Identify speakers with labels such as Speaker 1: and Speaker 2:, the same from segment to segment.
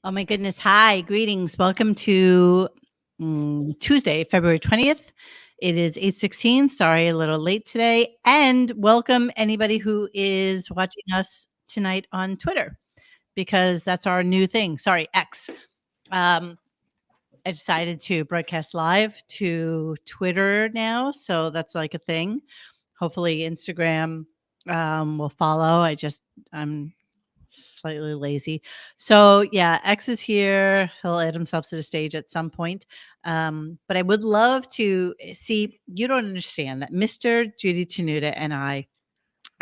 Speaker 1: Oh my goodness. Hi, greetings. Welcome to Tuesday, February 20th. It is 8:16. Sorry, a little late today. And welcome anybody who is watching us tonight on Twitter, because that's our new thing. Sorry, X. I decided to broadcast live to Twitter now, so that's like a thing. Hopefully Instagram will follow. I'm slightly lazy. So yeah, X is here. He'll add himself to the stage at some point. But I would love to see, you don't understand that Mr. Judy Tenuta and I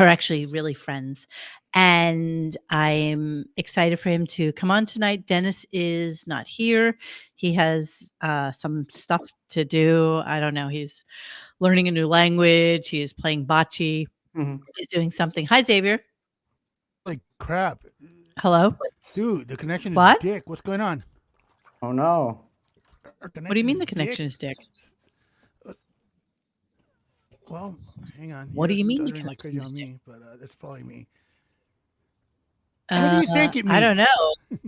Speaker 1: are actually really friends. And I'm excited for him to come on tonight. Dennis is not here. He has some stuff to do. I don't know. He's learning a new language. He's playing bocce.
Speaker 2: Mhm.
Speaker 1: He's doing something. Hi, Xavier.
Speaker 3: Like crap.
Speaker 1: Hello.
Speaker 3: Dude, the connection is
Speaker 1: What?
Speaker 3: dick. What's going on?
Speaker 2: Oh no.
Speaker 3: Our
Speaker 1: What do you mean the
Speaker 3: dick.
Speaker 1: connection is dick?
Speaker 3: Well, hang on.
Speaker 1: What do you mean the
Speaker 3: stuttering like
Speaker 1: connection
Speaker 3: crazy
Speaker 1: is
Speaker 3: on me, but that's probably me. What do you think it
Speaker 1: I don't
Speaker 3: means?
Speaker 1: know.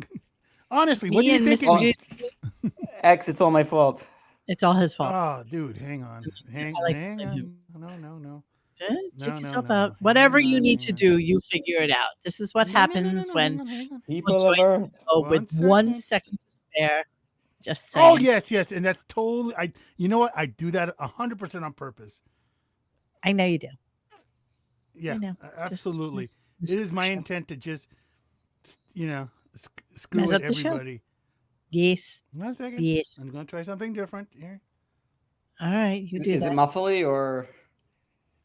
Speaker 3: Honestly, what
Speaker 1: Me
Speaker 3: do you
Speaker 1: and
Speaker 3: think it
Speaker 1: Mr.
Speaker 3: means?
Speaker 2: X, it's all my fault.
Speaker 1: It's all his fault.
Speaker 3: Oh, dude, hang on. Hang
Speaker 1: I like
Speaker 3: on.
Speaker 1: him.
Speaker 3: No.
Speaker 1: Take
Speaker 3: No,
Speaker 1: yourself
Speaker 3: no.
Speaker 1: out. Whatever
Speaker 3: Hang
Speaker 1: you
Speaker 3: on,
Speaker 1: need
Speaker 3: hang
Speaker 1: to
Speaker 3: on.
Speaker 1: do, you figure it out. This is what happens when
Speaker 3: Hang on.
Speaker 1: people
Speaker 2: People of
Speaker 1: join
Speaker 2: Earth.
Speaker 1: the show with 1
Speaker 3: second.
Speaker 1: second to spare. Just saying.
Speaker 3: Oh, yes. And that's totally, you know what? I do that 100% on purpose.
Speaker 1: I know you do.
Speaker 3: Yeah,
Speaker 1: know.
Speaker 3: absolutely.
Speaker 1: Just
Speaker 3: It is my
Speaker 1: show.
Speaker 3: intent to just, screw
Speaker 1: Mess
Speaker 3: with
Speaker 1: up the show.
Speaker 3: everybody.
Speaker 1: Yes.
Speaker 3: 1 second.
Speaker 1: Yes.
Speaker 3: I'm going to try something different here.
Speaker 1: All right. You do
Speaker 2: Is
Speaker 1: that.
Speaker 2: it muffly or?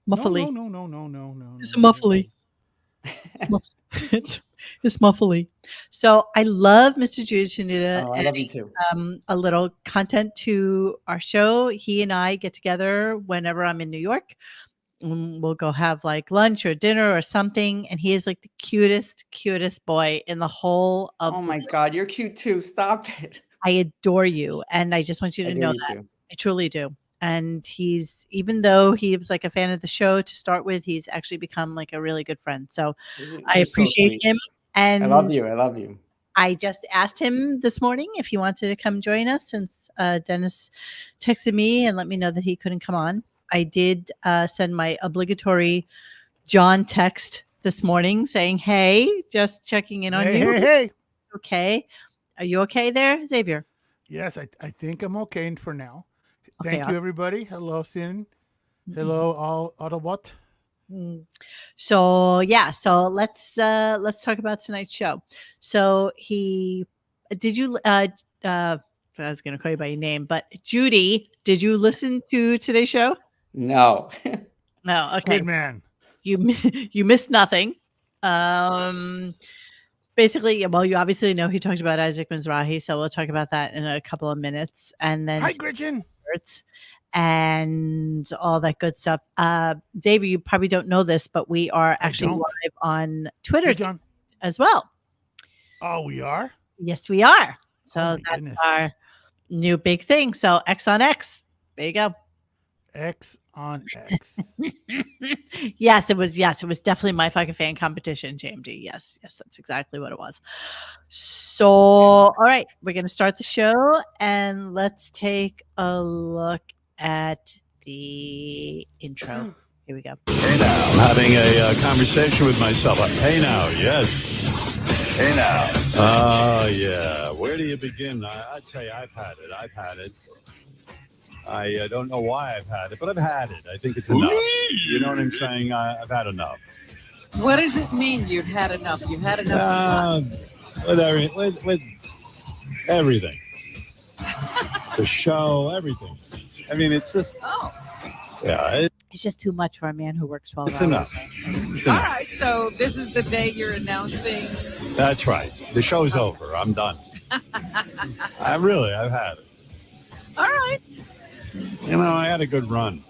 Speaker 1: Muffly.
Speaker 3: No.
Speaker 1: It's a muffly. It's muffly. So I love Mr. Judy Tenuta.
Speaker 2: Oh, I love you too.
Speaker 1: A little content to our show. He and I get together whenever I'm in New York. We'll go have like lunch or dinner or something. And he is like the cutest boy in the whole of
Speaker 2: Oh
Speaker 1: the
Speaker 2: my
Speaker 1: world.
Speaker 2: God, you're cute too. Stop it.
Speaker 1: I adore you. And I just want you to know that.
Speaker 2: Too.
Speaker 1: I truly do. And he's, even though he was like a fan of the show to start with, he's actually become like a really good friend. So I appreciate him. And
Speaker 2: I love you.
Speaker 1: I just asked him this morning if he wanted to come join us, since Dennis texted me and let me know that he couldn't come on. I did send my obligatory John text this morning saying, hey, just checking in on you.
Speaker 3: Hey.
Speaker 1: Okay. Are you okay there, Xavier?
Speaker 3: Yes, I think I'm okay for now.
Speaker 1: Okay,
Speaker 3: Thank you, everybody. Hello, Sin. Hello, all Autobot.
Speaker 1: So yeah, so let's talk about tonight's show. So I was going to call you by your name, but Judy, did you listen to today's show?
Speaker 2: No.
Speaker 1: No. Okay.
Speaker 3: Good man.
Speaker 1: You missed nothing. Basically, well, you obviously know he talked about Isaac Mizrahi, so we'll talk about that in a couple of minutes, and then
Speaker 3: Hi, Gretchen.
Speaker 1: And all that good stuff. Xavier, you probably don't know this, but we are actually live on Twitter as well.
Speaker 3: Oh, we are?
Speaker 1: Yes, we are. So that's
Speaker 3: goodness.
Speaker 1: our new big thing. So X on X. There you go.
Speaker 3: X on X.
Speaker 1: Yes, it was definitely my fucking fan competition, JMD. Yes, that's exactly what it was. So, all right, we're going to start the show, and let's take a look at the intro. Here we go.
Speaker 4: Hey now, I'm having a conversation with myself. Hey now, yes. Hey now. Oh, yeah. Where do you begin? I'd say I've had it. I don't know why I've had it, but I've had it. I think it's enough. You know what I'm saying? I've had enough.
Speaker 5: What does it mean you've had enough? You've had enough
Speaker 4: with everything. The show, everything. I mean, it's just... Yeah.
Speaker 1: It's just too much for a man who works 12 hours.
Speaker 4: It's enough.
Speaker 5: All right, so this is the day you're announcing.
Speaker 4: That's right. The show's over. I'm done. I've had it.
Speaker 5: All right.
Speaker 4: You know, I had a good run.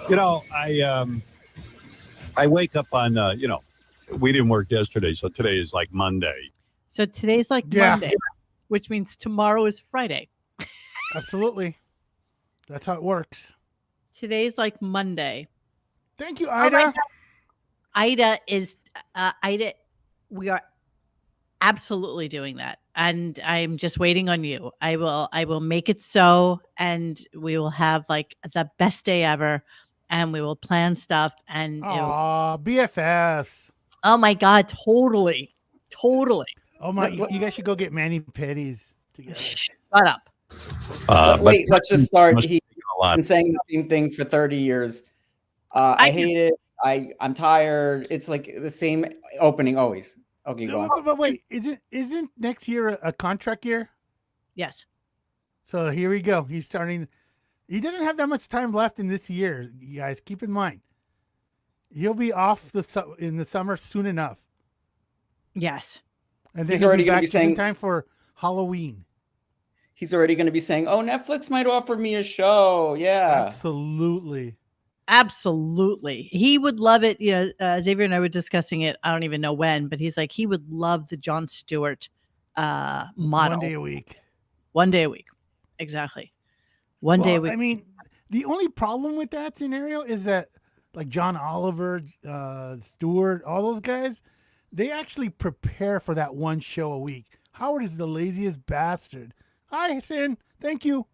Speaker 4: You know, I wake up on, we didn't work yesterday, so today is like Monday.
Speaker 1: So today's like Monday, which means tomorrow is Friday.
Speaker 3: Absolutely. That's how it works.
Speaker 1: Today's like Monday.
Speaker 3: Thank you, Ida.
Speaker 1: Ida is, we are absolutely doing that. And I'm just waiting on you. I will make it so, and we will have like the best day ever, and we will plan stuff and
Speaker 3: Aw, BFFs.
Speaker 1: oh my God, totally.
Speaker 3: Oh my, you guys should go get mani pedis together.
Speaker 1: Shut up.
Speaker 2: Wait, let's just start. He's
Speaker 4: a lot.
Speaker 2: been saying the same thing for 30 years. I hate it. I'm tired. It's like the same opening always. Okay, go on.
Speaker 3: But wait, isn't next year a contract year?
Speaker 1: Yes.
Speaker 3: So here we go. He's starting. He doesn't have that much time left in this year, you guys. Keep in mind, he'll be off in the summer soon enough.
Speaker 1: Yes.
Speaker 3: And then
Speaker 2: He's already
Speaker 3: going to
Speaker 2: be saying
Speaker 3: in time for Halloween.
Speaker 2: He's already going to be saying, "Oh, Netflix might offer me a show." Yeah,
Speaker 1: Absolutely. He would love it. You know, Xavier and I were discussing it. I don't even know when, but he's like, he would love the Jon Stewart model.
Speaker 3: 1 day a week.
Speaker 1: 1 day a week. Exactly. One day a week.
Speaker 3: I mean, the only problem with that scenario is that like John Oliver, Stewart, all those guys, they actually prepare for that one show a week. Howard is the laziest bastard. Hi, Sin. Thank you.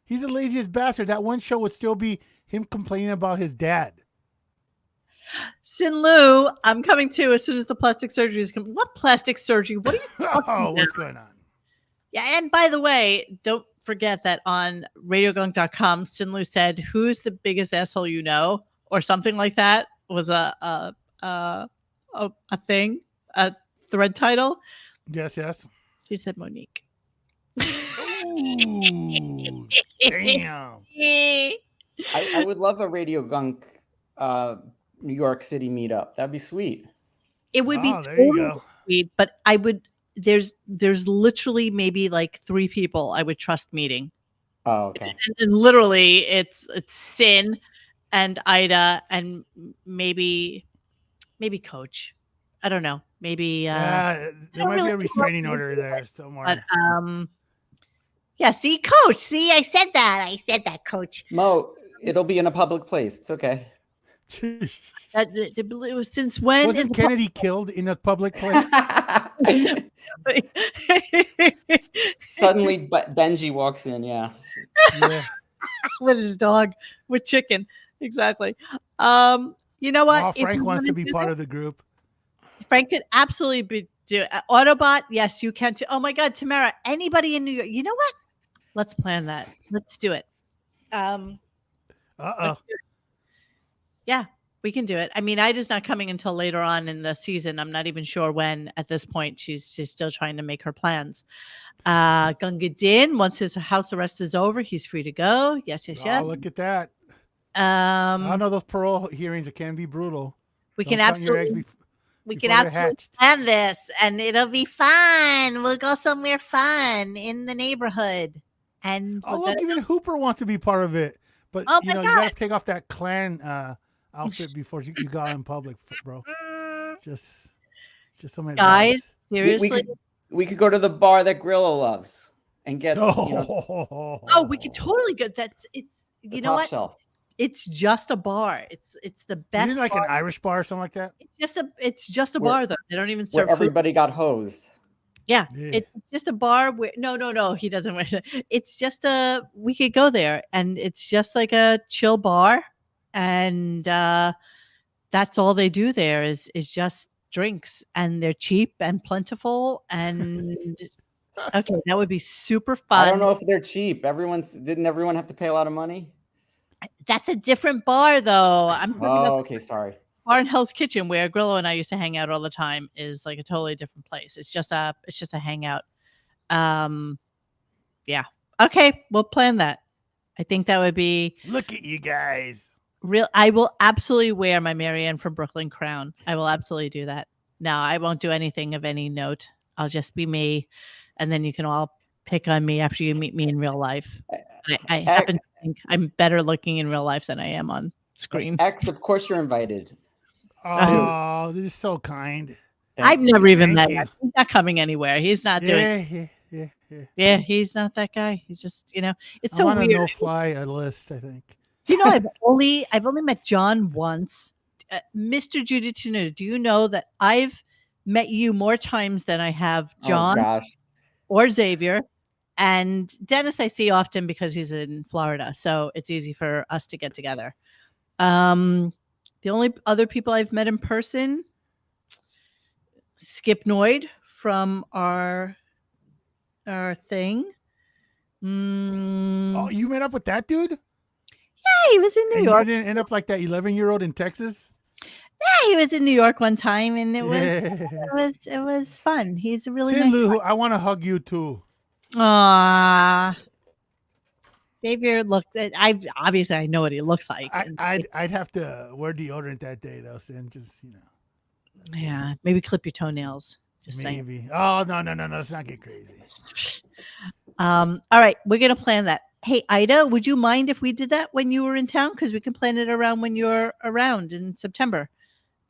Speaker 3: He's the laziest bastard. That one show would still be him complaining about his dad.
Speaker 1: Sin Lu, I'm coming too as soon as the plastic surgery is complete. What plastic surgery? What are you
Speaker 3: Oh, what's going on?
Speaker 1: Yeah, and by the way, don't forget that on RadioGunk.com, Sin Lu said, "Who's the biggest asshole you know?" or something like that was a thing, a thread title.
Speaker 3: Yes.
Speaker 1: She said Monique.
Speaker 3: Ooh, damn.
Speaker 2: I would love a Radio Gunk New York City meetup. That'd be sweet.
Speaker 1: It would be
Speaker 3: there you go.
Speaker 1: sweet, but I would. There's literally maybe like 3 people I would trust meeting.
Speaker 2: Oh, okay.
Speaker 1: And literally, it's Sin and Ida and maybe Coach. I don't know. Maybe
Speaker 3: there might be a restraining order there somewhere.
Speaker 1: But yeah. See, Coach. See, I said that, Coach.
Speaker 2: Mo, it'll be in a public place. It's okay.
Speaker 1: Since when
Speaker 3: wasn't Kennedy killed in a public place?
Speaker 2: Suddenly, Benji walks in. Yeah.
Speaker 1: With his dog, with chicken. Exactly. You know what?
Speaker 3: Frank wants to be part of the group.
Speaker 1: Frank could absolutely do it. Autobot. Yes, you can too. Oh my God, Tamara. Anybody in New York? You know what? Let's plan that. Let's do it. Yeah, we can do it. I mean, Ida's not coming until later on in the season. I'm not even sure when at this point. She's still trying to make her plans. Gunga Din, once his house arrest is over, he's free to go. Yes.
Speaker 3: Oh, look at that. I know those parole hearings can be brutal.
Speaker 1: We can absolutely plan this, and it'll be fun. We'll go somewhere fun in the neighborhood. And
Speaker 3: look, even Hooper wants to be part of it. But you gotta take off that clan outfit before you go out in public, bro. Just some advice.
Speaker 1: Guys, seriously,
Speaker 2: we could go to the bar that Grillo loves and get.
Speaker 1: We could totally go. It's you know what?
Speaker 2: Shelf.
Speaker 1: It's just a bar. It's the best.
Speaker 3: Isn't it like an Irish bar or something like that?
Speaker 1: It's just a bar though. They don't even serve
Speaker 2: where everybody got hosed.
Speaker 1: Yeah. It's just a bar where no, he doesn't wear it. It's just we could go there, and it's just like a chill bar, and that's all they do there is just drinks, and they're cheap and plentiful, and okay, that would be super fun.
Speaker 2: I don't know if they're cheap. Didn't everyone have to pay a lot of money?
Speaker 1: That's a different bar though.
Speaker 2: Okay, sorry.
Speaker 1: Bar in Hell's Kitchen, where Grillo and I used to hang out all the time, is like a totally different place. It's just a hangout. Yeah. Okay, we'll plan that. I think that would be.
Speaker 3: Look at you guys.
Speaker 1: I will absolutely wear my Marianne from Brooklyn crown. I will absolutely do that. Now, I won't do anything of any note. I'll just be me, and then you can all pick on me after you meet me in real life. I happen to think I'm better looking in real life than I am on screen.
Speaker 2: X, of course you're invited.
Speaker 3: Oh, this is so kind.
Speaker 1: I've never even met him. He's not coming anywhere. He's not doing. Yeah. He's not that guy. He's just, it's so weird.
Speaker 3: No-fly list, I think.
Speaker 1: Do you know I've only met John once, Mr. Judy Tenuta. Do you know that I've met you more times than I have
Speaker 2: Oh
Speaker 1: John
Speaker 2: gosh.
Speaker 1: or Xavier. And Dennis I see often because he's in Florida, so it's easy for us to get together. The only other people I've met in person, Skip Noyd from our thing.
Speaker 3: Oh, you met up with that dude?
Speaker 1: Yeah, he was in New
Speaker 3: And
Speaker 1: York.
Speaker 3: you didn't end up like that 11-year-old in Texas?
Speaker 1: Yeah, he was in New York one time, and it
Speaker 3: Yeah.
Speaker 1: was fun. He's a really
Speaker 3: Say,
Speaker 1: nice.
Speaker 3: Lou, I want to hug you too.
Speaker 1: Aww. Xavier looked. I obviously I know what he looks like.
Speaker 3: I'd have to wear deodorant that day though, Sin. Just
Speaker 1: Yeah, maybe clip your toenails. Just saying.
Speaker 3: maybe. Oh no, let's not get crazy.
Speaker 1: All right, we're gonna plan that. Hey, Ida, would you mind if we did that when you were in town? Because we can plan it around when you're around in September,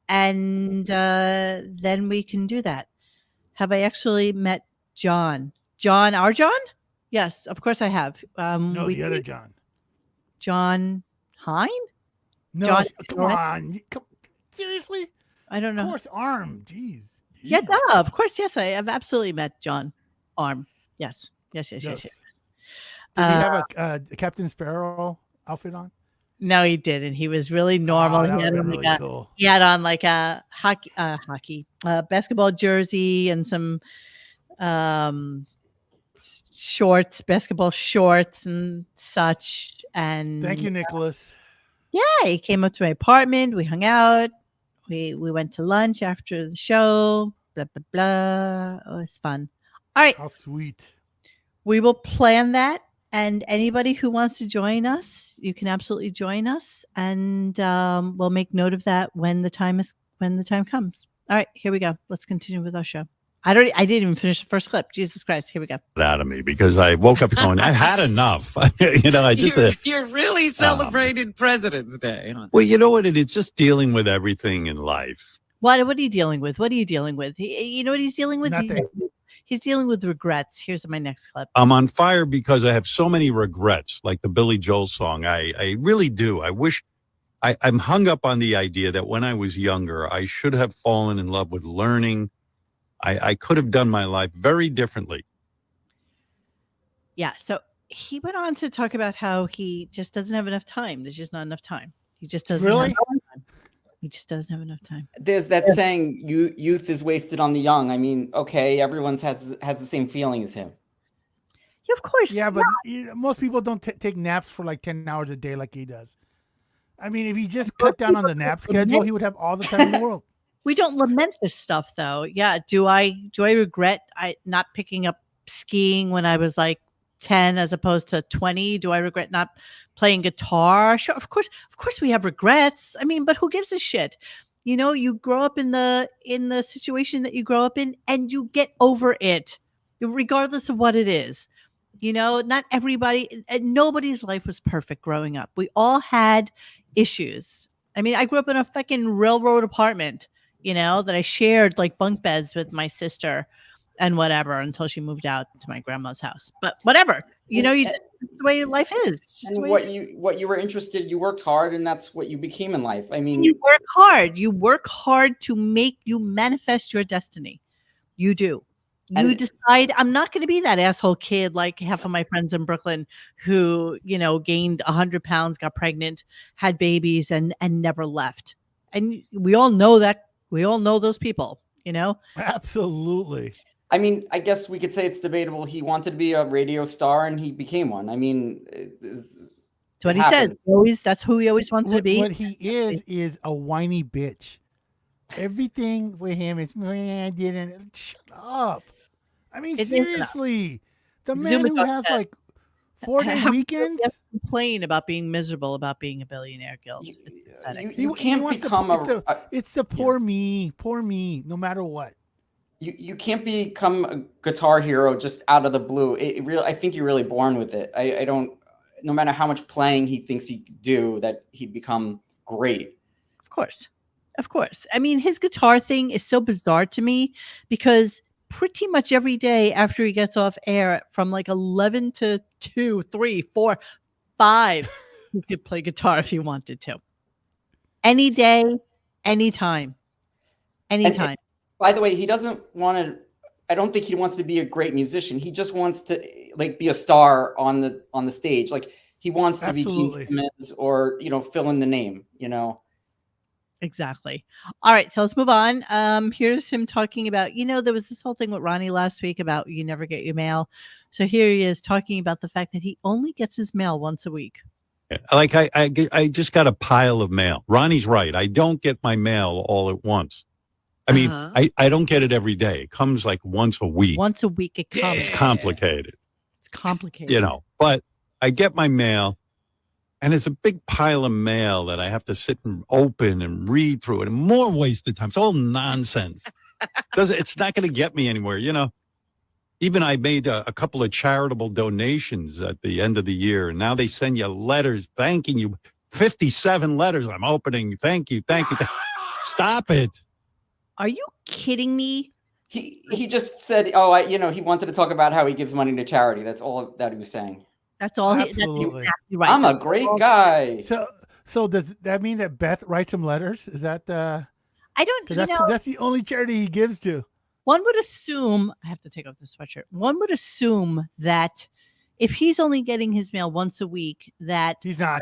Speaker 1: and then we can do that. Have I actually met John? John, our John? Yes, of course I have.
Speaker 3: No, the other John.
Speaker 1: John Hine?
Speaker 3: No,
Speaker 1: John
Speaker 3: come on. Seriously?
Speaker 1: I don't know.
Speaker 3: Of course, Arm. Jeez.
Speaker 1: Yeah, duh, of course. Yes, I have absolutely met John Arm. Yes. Did he
Speaker 3: have a Captain Sparrow outfit on?
Speaker 1: No, he didn't. He was really normal.
Speaker 3: That
Speaker 1: He had,
Speaker 3: would've
Speaker 1: on
Speaker 3: been really cool.
Speaker 1: he had on like a basketball jersey and some shorts, basketball shorts and such. And
Speaker 3: Thank you, Nicholas.
Speaker 1: Yeah, he came up to my apartment. We hung out. We went to lunch after the show. Blah blah blah. It was fun. All right.
Speaker 3: How sweet.
Speaker 1: We will plan that. And anybody who wants to join us, you can absolutely join us, and we'll make note of that when the time comes. All right, here we go. Let's continue with our show. I didn't even finish the first clip. Jesus Christ, here we go.
Speaker 4: Out of me because I woke up going, I had enough. I just
Speaker 5: you really celebrated President's Day, huh?
Speaker 4: well, you know what? It's just dealing with everything in life.
Speaker 1: What are you dealing with? What are you dealing with? You know what he's dealing with?
Speaker 3: Nothing.
Speaker 1: He's dealing with regrets. Here's my next clip.
Speaker 4: I'm on fire because I have so many regrets, like the Billy Joel song. I really do. I wish I'm hung up on the idea that when I was younger, I should have fallen in love with learning. I could have done my life very differently.
Speaker 1: Yeah. So he went on to talk about how he just doesn't have enough time. There's just not enough time. He just doesn't.
Speaker 3: Really?
Speaker 1: Have time. He just doesn't have enough time.
Speaker 2: There's that saying, youth is wasted on the young. I mean, okay, everyone's has the same feeling as him.
Speaker 1: Yeah, of course.
Speaker 3: Yeah, but most people don't take naps for like 10 hours a day like he does. I mean, if he just cut down on the nap schedule, he would have all the time in the world.
Speaker 1: We don't lament this stuff, though. Yeah. Do I regret not picking up skiing when I was like 10 as opposed to 20? Do I regret not playing guitar? Sure, of course we have regrets. I mean, but who gives a shit? You grow up in the situation that you grow up in, and you get over it, regardless of what it is. Not everybody, nobody's life was perfect growing up. We all had issues. I mean, I grew up in a fucking railroad apartment, that I shared like bunk beds with my sister and whatever until she moved out to my grandma's house. But whatever, that's the way life is. It's just
Speaker 2: And what you were interested, you worked hard, and that's what you became in life. I mean,
Speaker 1: you work hard. You work hard to make you manifest your destiny. You do. You decide, I'm not going to be that asshole kid like half of my friends in Brooklyn who, gained 100 pounds, got pregnant, had babies, and never left. And we all know that. We all know those people,
Speaker 3: Absolutely.
Speaker 2: I mean, I guess we could say it's debatable. He wanted to be a radio star, and he became one. I mean,
Speaker 1: that's what he said. That's who he always wanted to be.
Speaker 3: What he is a whiny bitch. Everything with him is, man, didn't shut up. I mean, seriously, the man who has like 4-day weekends
Speaker 1: complain about being miserable about being a billionaire, Guild. It's pathetic.
Speaker 2: You can't become
Speaker 3: it's the poor me, no matter what.
Speaker 2: You can't become a guitar hero just out of the blue. I think you're really born with it. I don't. No matter how much playing he thinks he could do, that he'd become great.
Speaker 1: Of course. I mean, his guitar thing is so bizarre to me because pretty much every day after he gets off air from like 11 to 2, 3, 4, 5, he could play guitar if he wanted to. Any day, anytime.
Speaker 2: By the way, he doesn't want to. I don't think he wants to be a great musician. He just wants to like be a star on the stage. Like he wants to be Gene
Speaker 3: Absolutely.
Speaker 2: Simmons or fill in the name.
Speaker 1: Exactly. All right, so let's move on. Here's him talking about, there was this whole thing with Ronnie last week about you never get your mail. So here he is talking about the fact that he only gets his mail once a week.
Speaker 4: Like I just got a pile of mail. Ronnie's right. I don't get my mail all at once. I mean, I don't get it every day. It comes like once a week.
Speaker 1: Once a week it comes.
Speaker 4: It's complicated.
Speaker 1: It's complicated.
Speaker 4: But I get my mail. And it's a big pile of mail that I have to sit and open and read through it. And more waste of time. It's all nonsense. It's not going to get me anywhere. Even I made a couple of charitable donations at the end of the year. And now they send you letters thanking you. 57 letters I'm opening. Thank you. Thank you. Stop it.
Speaker 1: Are you kidding me?
Speaker 2: He just said, he wanted to talk about how he gives money to charity. That's all that he was saying.
Speaker 1: That's all. That's
Speaker 3: Absolutely.
Speaker 1: exactly right.
Speaker 2: I'm a great guy.
Speaker 3: So does that mean that Beth writes him letters? Is that
Speaker 1: I don't.
Speaker 3: that's the only charity he gives to.
Speaker 1: One would assume. I have to take off the sweatshirt. One would assume that if he's only getting his mail once a week, that
Speaker 3: He's not.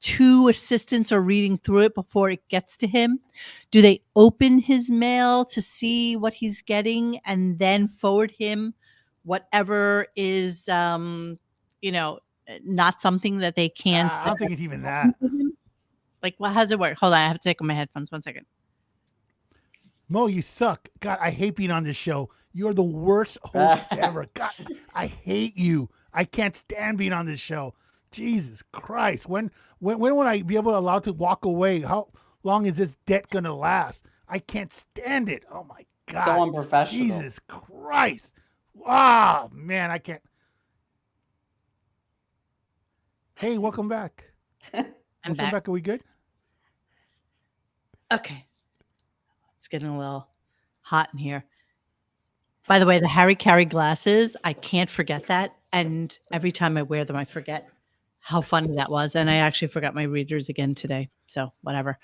Speaker 1: 2 assistants are reading through it before it gets to him. Do they open his mail to see what he's getting and then forward him whatever is not something that they can't.
Speaker 3: I don't think it's even that.
Speaker 1: Like, well, how does it work? Hold on, I have to take off my headphones. 1 second.
Speaker 3: Mo, you suck. God, I hate being on this show. You're the worst host ever. God, I hate you. I can't stand being on this show. Jesus Christ. When would I be allowed to walk away? How long is this debt gonna last? I can't stand it. Oh my God.
Speaker 2: So unprofessional.
Speaker 3: Jesus Christ. Oh man, I can't. Hey, welcome back.
Speaker 1: I'm
Speaker 3: Welcome back. Are we good?
Speaker 1: Okay. It's getting a little hot in here. By the way, the Harry Carey glasses, I can't forget that. And every time I wear them, I forget how funny that was. And I actually forgot my readers again today. So whatever.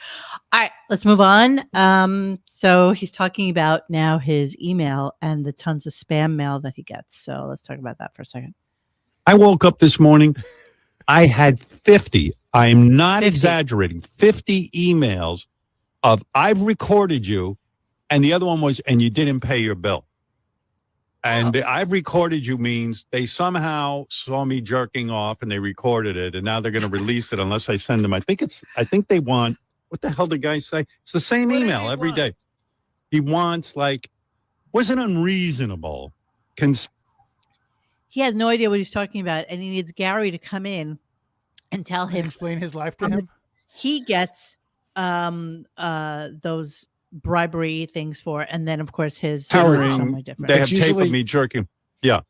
Speaker 1: All right, let's move on. So he's talking about now his email and the tons of spam mail that he gets. So let's talk about that for a second.
Speaker 4: I woke up this morning. I had 50. I'm not exaggerating. 50 emails of I've recorded you. And the other one was, and you didn't pay your bill. And the I've recorded you means they somehow saw me jerking off and they recorded it. And now they're going to release it unless I send them. I think they want, what the hell did the guy say? It's the same email every day. He wants wasn't unreasonable.
Speaker 1: He has no idea what he's talking about. And he needs Gary to come in and tell him.
Speaker 3: Explain his life to him.
Speaker 1: He gets those bribery things for, and then of course his somewhat different.
Speaker 4: They have tape of me jerking. Yeah.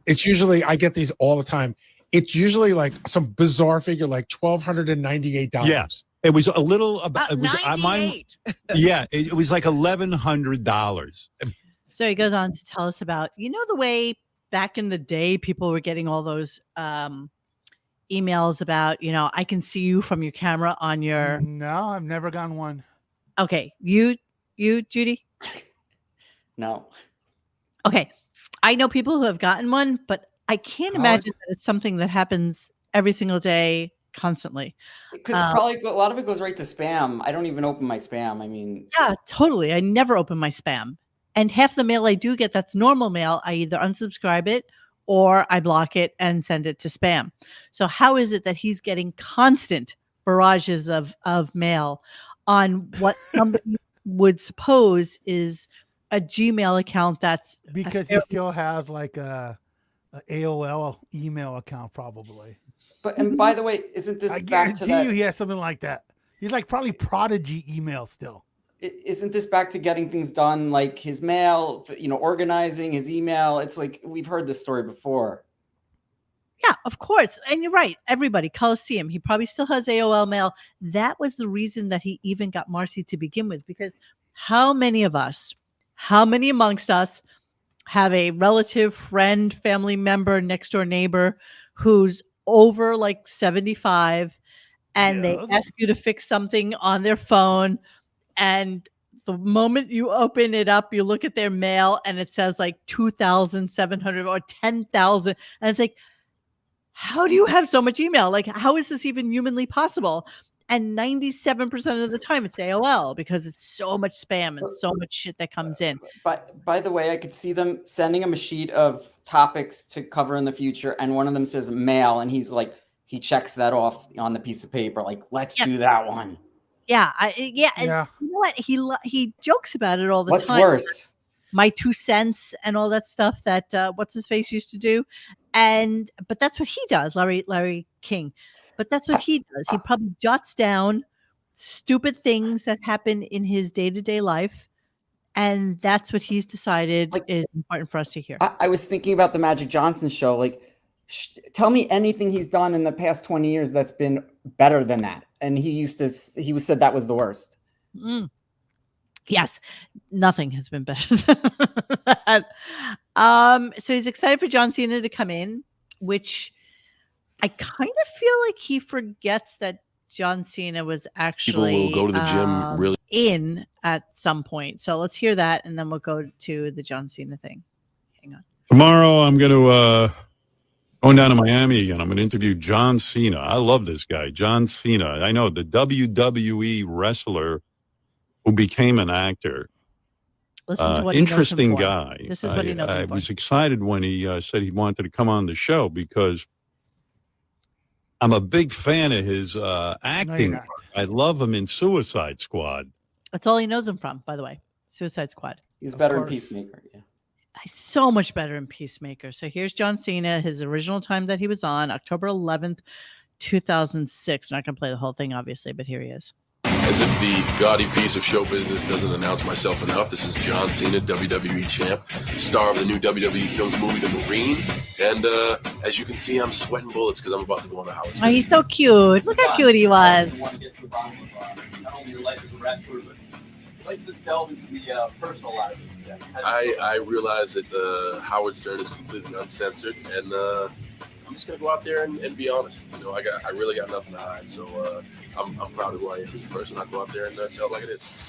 Speaker 6: It's usually, I get these all the time. It's usually like some bizarre figure, like $1,298.
Speaker 4: Yeah. It was a little about, it was
Speaker 5: 98.
Speaker 4: Yeah. It was like $1,100.
Speaker 1: So he goes on to tell us about, the way back in the day, people were getting all those emails about, I can see you from your camera on your.
Speaker 3: No, I've never gotten one.
Speaker 1: Okay. You, Judy?
Speaker 2: No.
Speaker 1: Okay. I know people who have gotten one, but I can't imagine that it's something that happens every single day, constantly.
Speaker 2: Because probably a lot of it goes right to spam. I don't even open my spam. I mean.
Speaker 1: Yeah, totally. I never open my spam. And half the mail I do get that's normal mail, I either unsubscribe it or I block it and send it to spam. So how is it that he's getting constant barrages of mail on what somebody would suppose is a Gmail account that's
Speaker 3: because he still has like a AOL email account probably.
Speaker 2: But and by the way, isn't this
Speaker 3: I
Speaker 2: back to
Speaker 3: guarantee
Speaker 2: that?
Speaker 3: you he has something like that. He's like probably Prodigy email still.
Speaker 2: Isn't this back to getting things done, like his mail, organizing his email? It's like we've heard this story before.
Speaker 1: Yeah, of course. And you're right. Everybody, Coliseum, he probably still has AOL mail. That was the reason that he even got Marcy to begin with, because how many amongst us have a relative, friend, family member, next door neighbor who's over like 75 and they ask you to fix something on their phone and the moment you open it up, you look at their mail and it says like 2,700 or 10,000. And it's like, how do you have so much email? Like, how is this even humanly possible? And 97% of the time it's AOL because it's so much spam and so much shit that comes in.
Speaker 2: But by the way, I could see them sending him a sheet of topics to cover in the future, and one of them says mail, and he's like, he checks that off on the piece of paper, like, let's do that one.
Speaker 1: Yeah, yeah. And you know what? He jokes about it all the
Speaker 2: What's
Speaker 1: time.
Speaker 2: What's worse?
Speaker 1: My 2 cents and all that stuff that what's his face used to do, but that's what he does, Larry King. But that's what he does. He probably jots down stupid things that happen in his day-to-day life, and that's what he's decided is important for us to hear.
Speaker 2: I was thinking about the Magic Johnson show. Like, tell me anything he's done in the past 20 years that's been better than that. And he said that was the worst.
Speaker 1: Yes, nothing has been better than that. So he's excited for John Cena to come in, which I kind of feel like he forgets that John Cena was actually
Speaker 7: people will go to the gym really
Speaker 1: in at some point. So let's hear that, and then we'll go to the John Cena thing. Hang on.
Speaker 4: Tomorrow I'm going to going down to Miami again. I'm going to interview John Cena. I love this guy, John Cena. I know, the WWE wrestler who became an actor.
Speaker 1: Listen to what
Speaker 4: interesting
Speaker 1: he knows him for.
Speaker 4: guy.
Speaker 1: This is what he knows him for.
Speaker 4: I was excited when he said he wanted to come on the show because I'm a big fan of his acting.
Speaker 3: No,
Speaker 4: I love him in Suicide Squad.
Speaker 1: That's all he knows him from, by the way. Suicide Squad.
Speaker 2: He's better in Peacemaker. Yeah.
Speaker 1: He's so much better in Peacemaker. So here's John Cena, his original time that he was on, October 11th, 2006. I'm not going to play the whole thing, obviously, but here he is.
Speaker 7: As if the gaudy piece of show business doesn't announce myself enough, this is John Cena, WWE champ, star of the new WWE Films movie, The Marine. And as you can see, I'm sweating bullets because I'm about to go on the Howard Stern.
Speaker 1: Oh, he's so cute. Look how cute he was.
Speaker 8: Want to get to the bottom of not only your life as a wrestler, but let's delve into the personal life.
Speaker 7: I realize that Howard Stern is completely uncensored, and I'm just gonna go out there and be honest. You know, I really got nothing to hide. So I'm proud of who I am as a person. I go out there and tell it like it is.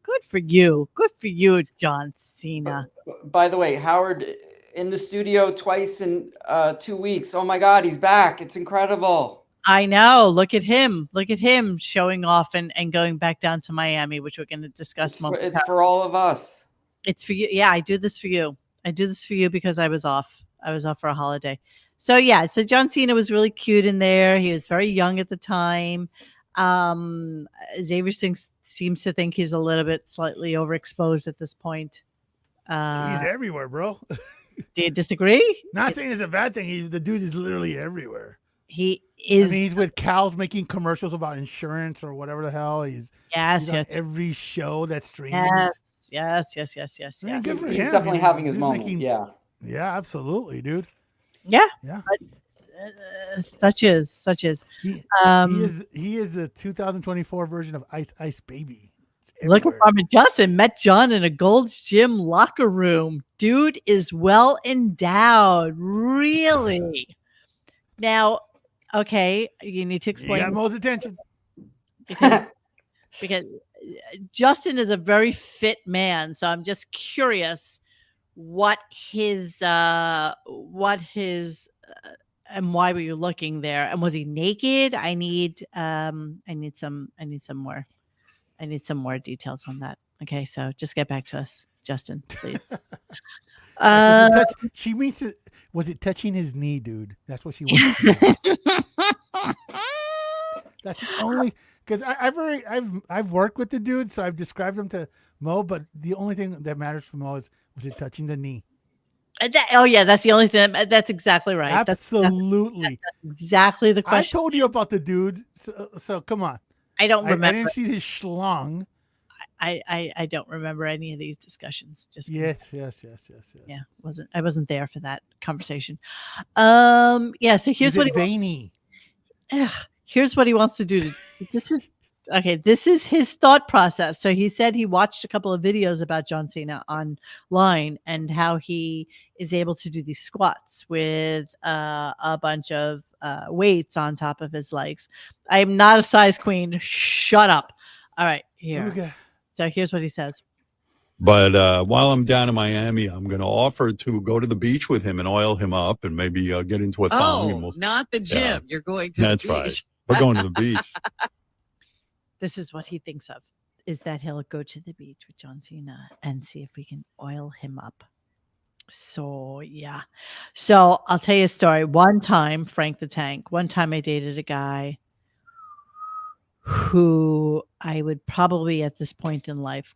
Speaker 1: Good for you. Good for you, John Cena.
Speaker 2: By the way, Howard in the studio twice in 2 weeks. Oh my God, he's back. It's incredible.
Speaker 1: I know. Look at him. Look at him showing off and going back down to Miami, which we're going to discuss.
Speaker 2: It's for all of us.
Speaker 1: It's for you. Yeah, I do this for you. I do this for you because I was off. I was off for a holiday. So yeah, so John Cena was really cute in there. He was very young at the time. Xavier seems to think he's a little bit slightly overexposed at this point.
Speaker 3: He's everywhere, bro.
Speaker 1: Do you disagree?
Speaker 3: Not saying it's a bad thing. The dude is literally everywhere.
Speaker 1: He is.
Speaker 3: I mean, he's with cows making commercials about insurance or whatever the hell. He's on every show that streams.
Speaker 1: Yes.
Speaker 3: I mean, good for
Speaker 2: He's
Speaker 3: him.
Speaker 2: definitely having his moment. Yeah,
Speaker 3: absolutely, dude.
Speaker 1: Yeah.
Speaker 3: But,
Speaker 1: such is.
Speaker 3: He is the 2024 version of Ice Baby.
Speaker 1: Look at Robert Justin met John in a Gold's Gym locker room. Dude is well endowed. Really? Now, okay, you need to explain.
Speaker 3: You got most attention.
Speaker 1: Because Justin is a very fit man. So I'm just curious what his and why were you looking there? And was he naked? I need some more details on that. Okay, so just get back to us, Justin, please.
Speaker 3: She means it. Was it touching his knee, dude? That's what she wants to know. That's the only, because I've worked with the dude, so I've described him to Mo. But the only thing that matters for Mo is, was it touching the knee?
Speaker 1: That's the only thing. That's exactly right.
Speaker 3: Absolutely,
Speaker 1: that's exactly the question.
Speaker 3: I told you about the dude, so come on.
Speaker 1: I don't remember.
Speaker 3: I didn't see his schlong.
Speaker 1: I don't remember any of these discussions. Just
Speaker 3: yes.
Speaker 1: Yeah, I wasn't there for that conversation. Yeah. So here's what here's what he wants to do. This is his thought process. So he said he watched a couple of videos about John Cena online and how he is able to do these squats with a bunch of weights on top of his legs. I am not a size queen. Shut up. All right, here.
Speaker 3: Okay.
Speaker 1: So here's what he says.
Speaker 4: But while I'm down in Miami, I'm going to offer to go to the beach with him and oil him up and maybe get into a thong. And
Speaker 5: Oh,
Speaker 4: we'll,
Speaker 5: not the gym.
Speaker 4: Yeah.
Speaker 5: You're going to
Speaker 4: That's
Speaker 5: the beach.
Speaker 4: right. We're going to the beach.
Speaker 1: This is what he thinks of, is that he'll go to the beach with John Cena and see if we can oil him up. So, yeah. So I'll tell you a story. One time, Frank the Tank, one time I dated a guy who I would probably at this point in life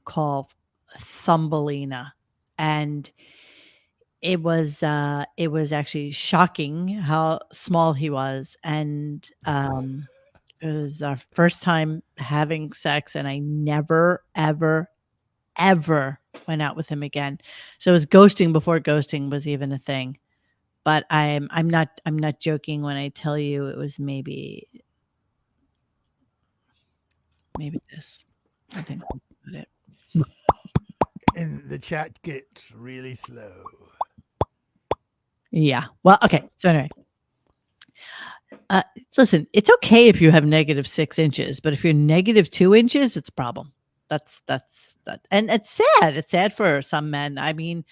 Speaker 1: call Thumbelina. And it was actually shocking how small he was. And it was our first time having sex, and I never, ever, ever went out with him again. So it was ghosting before ghosting was even a thing. But I'm not joking when I tell you it was maybe this. I think that's about it.
Speaker 3: And the chat gets really slow.
Speaker 1: Yeah. Well, okay. So anyway. Listen, it's okay if you have -6 inches, but if you're -2 inches, it's a problem. That's that. And it's sad. It's sad for some men. I mean,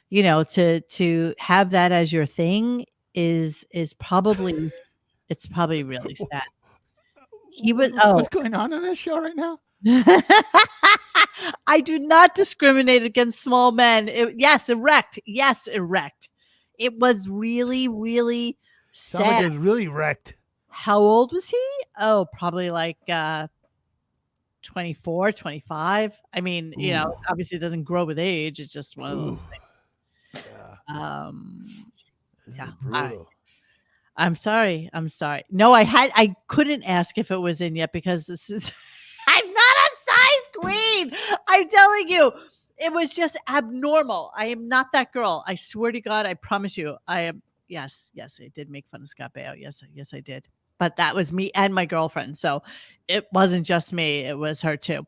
Speaker 1: you know, to have that as your thing is probably, it's probably really sad. He would.
Speaker 3: What's going on this show right now?
Speaker 1: I do not discriminate against small men. Yes, erect. Yes, erect. It was really, really
Speaker 3: Sounds like
Speaker 1: sad.
Speaker 3: it was really wrecked.
Speaker 1: How old was he? Oh, probably like 24, 25. I mean, you know, obviously it doesn't grow with age. It's just one of those things.
Speaker 3: Yeah. This
Speaker 1: Yeah.
Speaker 3: is brutal.
Speaker 1: I'm sorry. No, I couldn't ask if it was in yet because this is, I'm not a size queen. I'm telling you, it was just abnormal. I am not that girl. I swear to God, I promise you, I am. Yes, I did make fun of Scott Baio. Yes, I did. But that was me and my girlfriend. So it wasn't just me. It was her too.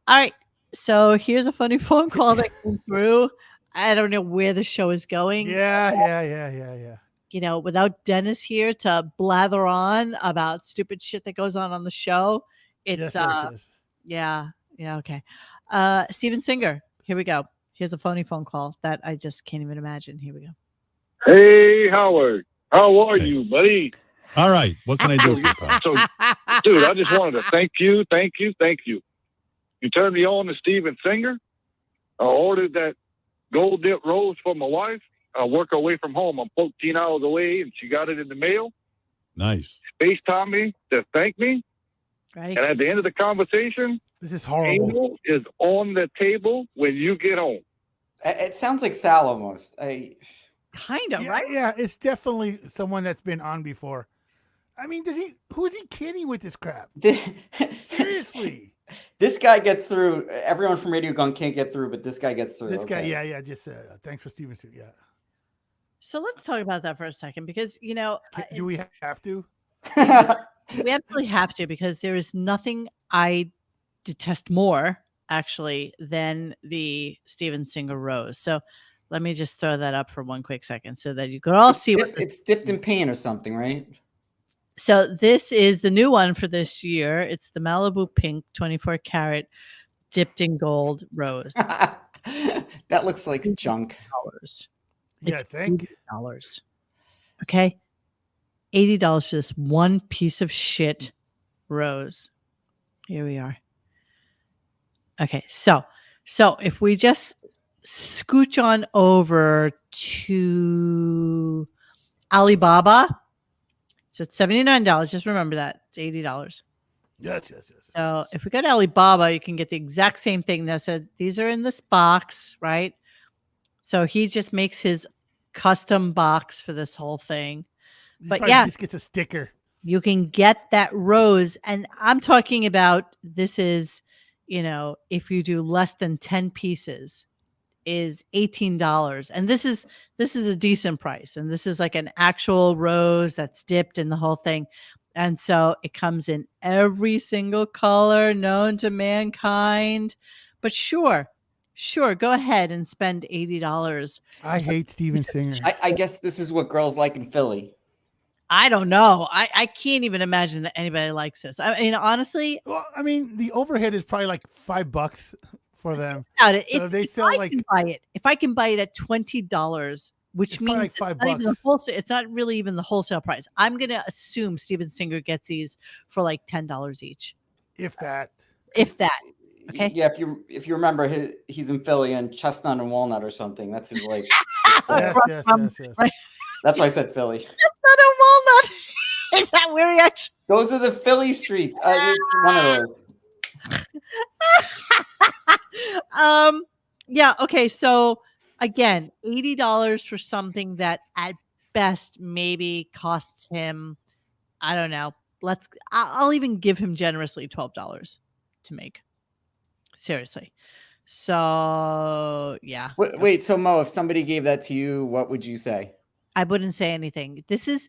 Speaker 1: All right. So here's a funny phone call that came through. I don't know where the show is going.
Speaker 3: Yeah.
Speaker 1: You know, without Dennis here to blather on about stupid shit that goes on the show. It's
Speaker 3: Yes.
Speaker 1: yeah, okay. Steven Singer, here we go. Here's a phony phone call that I just can't even imagine. Here we go.
Speaker 9: Hey, Howard. How are you, buddy?
Speaker 4: All right. What can I do for you, pal?
Speaker 9: So, dude, I just wanted to thank you. You turned me on to Steven Singer. I ordered that gold dip rose for my wife. I work away from home. I'm 14 hours away, and she got it in the mail.
Speaker 4: Nice.
Speaker 9: FaceTime me to thank me.
Speaker 1: Right.
Speaker 9: And at the end of the conversation,
Speaker 3: This is horrible.
Speaker 9: Angel is on the table when you get home.
Speaker 2: It sounds like Sal almost.
Speaker 1: Kind of,
Speaker 3: Yeah,
Speaker 1: right?
Speaker 3: yeah, it's definitely someone that's been on before. I mean, who's he kidding with this crap? Seriously.
Speaker 2: This guy gets through. Everyone from RadioGunk can't get through, but this guy gets through.
Speaker 3: This guy,
Speaker 2: okay.
Speaker 3: yeah, just thanks for Steven. Yeah.
Speaker 1: So let's talk about that for a second because, you know,
Speaker 3: Do we have to?
Speaker 1: we absolutely have to because there is nothing I detest more, actually, than the Steven Singer rose. So let me just throw that up for one quick second so that you can all see what
Speaker 2: It's dipped in paint or something, right?
Speaker 1: So this is the new one for this year. It's the Malibu Pink 24 karat dipped in gold rose.
Speaker 2: That looks like junk.
Speaker 3: Yeah,
Speaker 1: It's
Speaker 3: thank you.
Speaker 1: $80. Okay. $80 for this one piece of shit rose. Here we are. Okay, so if we just scooch on over to Alibaba, so it's $79. Just remember that it's $80.
Speaker 3: Yes.
Speaker 1: So if we go to Alibaba, you can get the exact same thing. That said, these are in this box, right? So he just makes his custom box for this whole thing. But yeah,
Speaker 3: just gets a sticker.
Speaker 1: you can get that rose. And I'm talking about this is, you know, if you do less than 10 pieces is $18. And this is a decent price. And this is like an actual rose that's dipped in the whole thing. And so it comes in every single color known to mankind. But sure, go ahead and spend $80.
Speaker 3: I hate Steven Singer.
Speaker 2: I guess this is what girls like in Philly.
Speaker 1: I don't know. I can't even imagine that anybody likes this. I mean, honestly,
Speaker 3: Well, I mean, the overhead is probably like $5 for them.
Speaker 1: about it.
Speaker 3: So
Speaker 1: If,
Speaker 3: they
Speaker 1: if
Speaker 3: sell
Speaker 1: I
Speaker 3: like
Speaker 1: can buy it, if I can buy it at $20, which
Speaker 3: it's probably
Speaker 1: means
Speaker 3: like
Speaker 1: it's not even the
Speaker 3: $5.
Speaker 1: wholesale, it's not really even the wholesale price. I'm gonna assume Steven Singer gets these for like $10 each,
Speaker 3: If that.
Speaker 1: if that. Okay.
Speaker 2: Yeah, if you remember, he's in Philly and Chestnut and Walnut or something. That's his like.
Speaker 3: Yes,
Speaker 1: From-
Speaker 3: yes,
Speaker 1: from-
Speaker 3: yes, yes.
Speaker 1: right.
Speaker 2: That's why I said Philly.
Speaker 1: Chestnut and walnut. Is that where he actually?
Speaker 2: Those are the Philly streets. It's one of those.
Speaker 1: Yeah. Okay. So again, $80 for something that at best maybe costs him, I don't know. I'll even give him generously $12 to make. Seriously. So yeah.
Speaker 2: Wait, so Mo, if somebody gave that to you, what would you say?
Speaker 1: I wouldn't say anything. This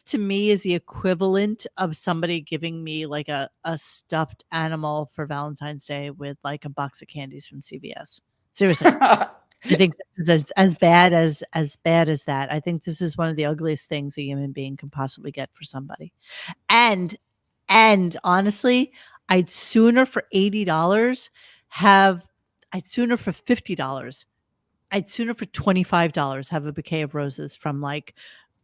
Speaker 1: to me is the equivalent of somebody giving me like a stuffed animal for Valentine's Day with like a box of candies from CVS. Seriously. I think this is as bad as that. I think this is one of the ugliest things a human being can possibly get for somebody. And honestly, I'd sooner for $80 I'd sooner for $50. I'd sooner for $25 have a bouquet of roses from like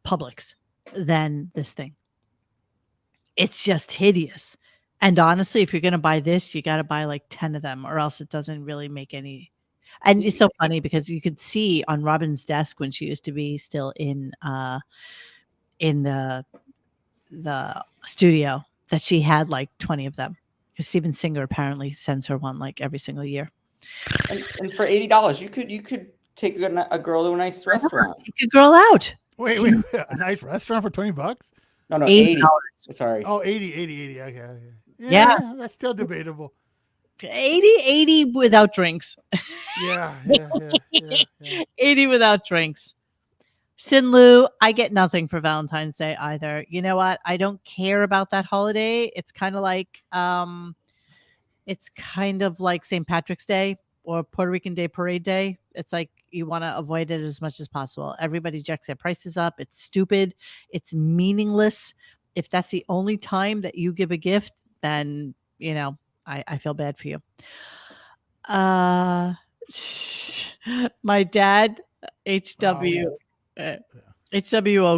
Speaker 1: Publix than this thing. It's just hideous. And honestly, if you're going to buy this, you got to buy like 10 of them or else it doesn't really make any. And it's so funny because you could see on Robin's desk when she used to be still in the studio that she had like 20 of them. Because Steven Singer apparently sends her one like every single year.
Speaker 2: And for $80, you could take a girl to a nice restaurant.
Speaker 1: Take a girl out.
Speaker 3: Wait, a nice restaurant for $20?
Speaker 2: No,
Speaker 1: $80.
Speaker 2: Sorry.
Speaker 3: Oh, 80. Okay.
Speaker 1: Yeah.
Speaker 3: That's still debatable.
Speaker 1: 80 without drinks.
Speaker 3: Yeah.
Speaker 1: 80 without drinks. Sinlu, I get nothing for Valentine's Day either. You know what? I don't care about that holiday. It's kind of like St. Patrick's Day or Puerto Rican Day Parade Day. It's like you want to avoid it as much as possible. Everybody jacks their prices up. It's stupid. It's meaningless. If that's the only time that you give a gift, then, you know, I feel bad for you. My dad, HWO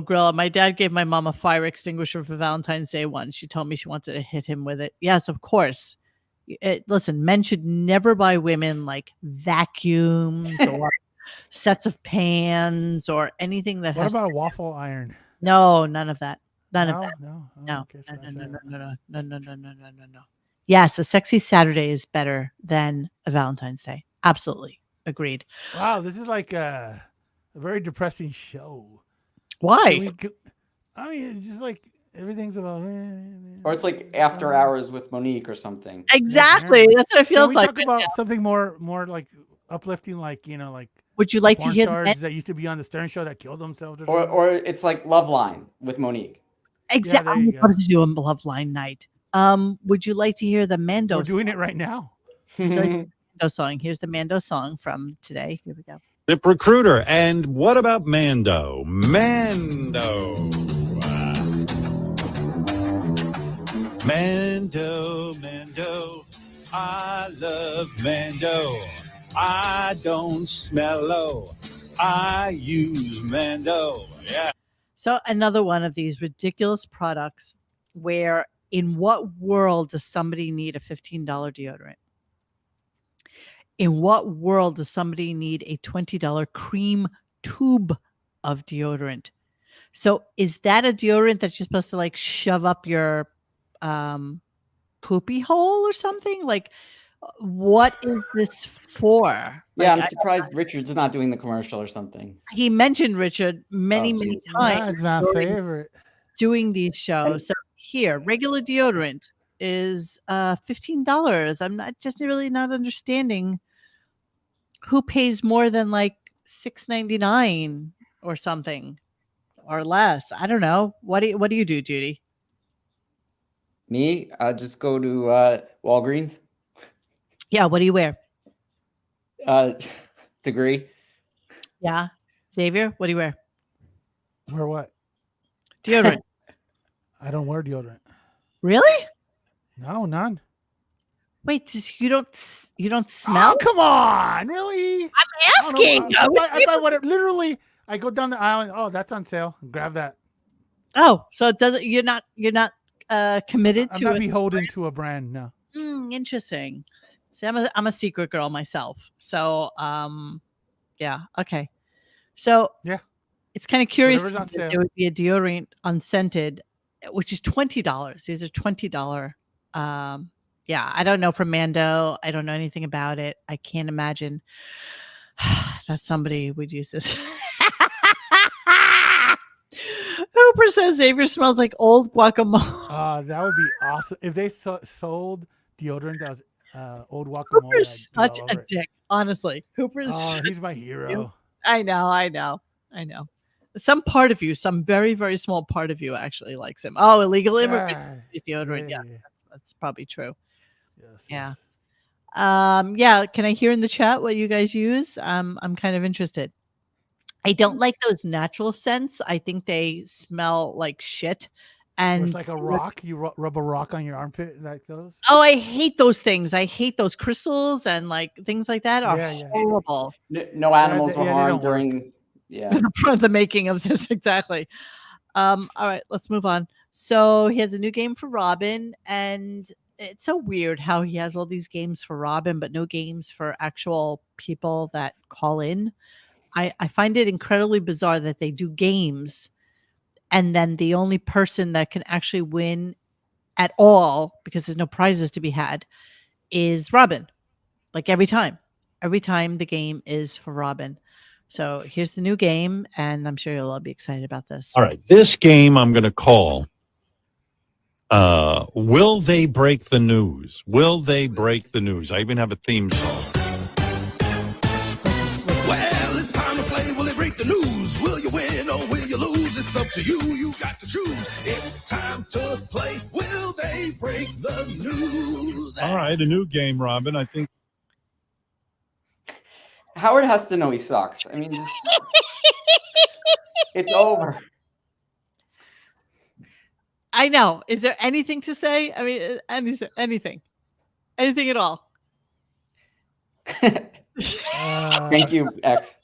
Speaker 1: Grill. My dad gave my mom a fire extinguisher for Valentine's Day once. She told me she wanted to hit him with it. Yes, of course. Listen, men should never buy women like vacuums or sets of pans or anything that
Speaker 3: What
Speaker 1: has.
Speaker 3: about a waffle iron?
Speaker 1: No, none of that. None of that.
Speaker 3: No.
Speaker 1: No. Yes, a sexy Saturday is better than a Valentine's Day. Absolutely. Agreed.
Speaker 3: Wow, this is like a very depressing show.
Speaker 1: Why?
Speaker 3: I mean, it's just like everything's about.
Speaker 2: Or it's like After Hours with Monique or something.
Speaker 1: Exactly. That's what it feels
Speaker 3: Can we
Speaker 1: like.
Speaker 3: talk about something more like uplifting, like, you know, like.
Speaker 1: Would you like to
Speaker 3: porn
Speaker 1: hear
Speaker 3: stars that used to be on the Stern Show that killed themselves?
Speaker 2: Or it's like Love Line with Monique.
Speaker 1: Exactly.
Speaker 3: Yeah,
Speaker 1: I would love to do a Love Line night. Would you like to hear the Mando?
Speaker 3: We're doing it right now.
Speaker 1: Mando song. Here's the Mando song from today. Here we go.
Speaker 4: Zip Recruiter. And what about Mando? Mando. Mando. I love Mando. I don't smell low. I use Mando. Yeah.
Speaker 1: So another one of these ridiculous products where in what world does somebody need a $15 deodorant? In what world does somebody need a $20 cream tube of deodorant? So is that a deodorant that you're supposed to like shove up your poopy hole or something? Like, what is this for?
Speaker 2: Yeah,
Speaker 1: Like,
Speaker 2: I'm surprised Richard's not doing the commercial or something.
Speaker 1: He mentioned Richard many times.
Speaker 3: That's my favorite.
Speaker 1: Doing these shows. So here, regular deodorant is $15. I'm not understanding who pays more than like $6.99 or something or less. I don't know. What do you do, Judy?
Speaker 2: Me, I just go to Walgreens.
Speaker 1: Yeah, what do you wear?
Speaker 2: Degree.
Speaker 1: Yeah. Xavier, what do you wear?
Speaker 3: Wear what?
Speaker 1: Deodorant.
Speaker 3: I don't wear deodorant.
Speaker 1: Really?
Speaker 3: No, none.
Speaker 1: Wait, you don't smell?
Speaker 3: Oh, come on. Really?
Speaker 1: I'm asking.
Speaker 3: I buy whatever. Literally, I go down the aisle and, oh, that's on sale. Grab that.
Speaker 1: Oh, so it doesn't. You're not committed
Speaker 3: I'm
Speaker 1: to
Speaker 3: not
Speaker 1: it.
Speaker 3: beholden to a brand. No.
Speaker 1: Interesting. See, I'm a secret girl myself. So, yeah. Okay. So
Speaker 3: Yeah.
Speaker 1: it's kind of curious
Speaker 3: Whatever's on
Speaker 1: that
Speaker 3: sale.
Speaker 1: there would be a deodorant unscented, which is $20. These are $20. Yeah, I don't know from Mando. I don't know anything about it. I can't imagine that somebody would use this. Hooper says Xavier smells like old guacamole.
Speaker 3: That would be awesome if they sold deodorant that was old guacamole.
Speaker 1: Hooper's such a dick, honestly. Hooper's.
Speaker 3: He's my hero.
Speaker 1: I know. Some part of you, some very, very small part of you actually likes him. Oh, illegal immigrant use deodorant. Yeah, that's probably true.
Speaker 3: Yes.
Speaker 1: Yeah. Yeah. Can I hear in the chat what you guys use? I'm kind of interested. I don't like those natural scents. I think they smell like shit. And
Speaker 3: it's like a rock. You rub a rock on your armpit like those.
Speaker 1: Oh, I hate those things. I hate those crystals and like things like that are horrible.
Speaker 2: No animals were harmed during
Speaker 1: the making of this. Exactly. All right, let's move on. So he has a new game for Robin, and it's so weird how he has all these games for Robin, but no games for actual people that call in. I find it incredibly bizarre that they do games and then the only person that can actually win at all, because there's no prizes to be had, is Robin. Like every time the game is for Robin. So here's the new game, and I'm sure you'll all be excited about this.
Speaker 4: All right. This game I'm going to call, Will They Break the News? Will They Break the News? I even have a theme song.
Speaker 10: Well, it's time to play. Will they break the news? Will you win or will you lose? It's up to you. You got to choose. It's time to play. Will they break the news?
Speaker 4: All right. A new game, Robin. I think
Speaker 2: Howard has to know he sucks. I mean, just it's over.
Speaker 1: I know. Is there anything to say? I mean, anything at all?
Speaker 2: Thank you, X.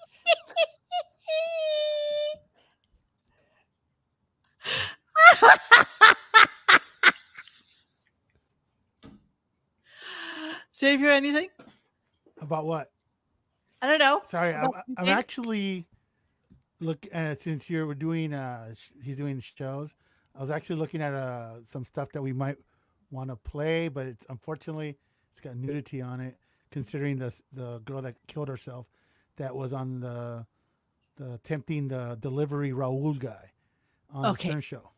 Speaker 1: Xavier, anything?
Speaker 3: About what?
Speaker 1: I don't know.
Speaker 3: Sorry, I'm actually since we're doing he's doing shows. I was actually looking at some stuff that we might want to play, but it's unfortunately it's got nudity on it. Considering the girl that killed herself, that was on the tempting the delivery Raul guy on the Stern show.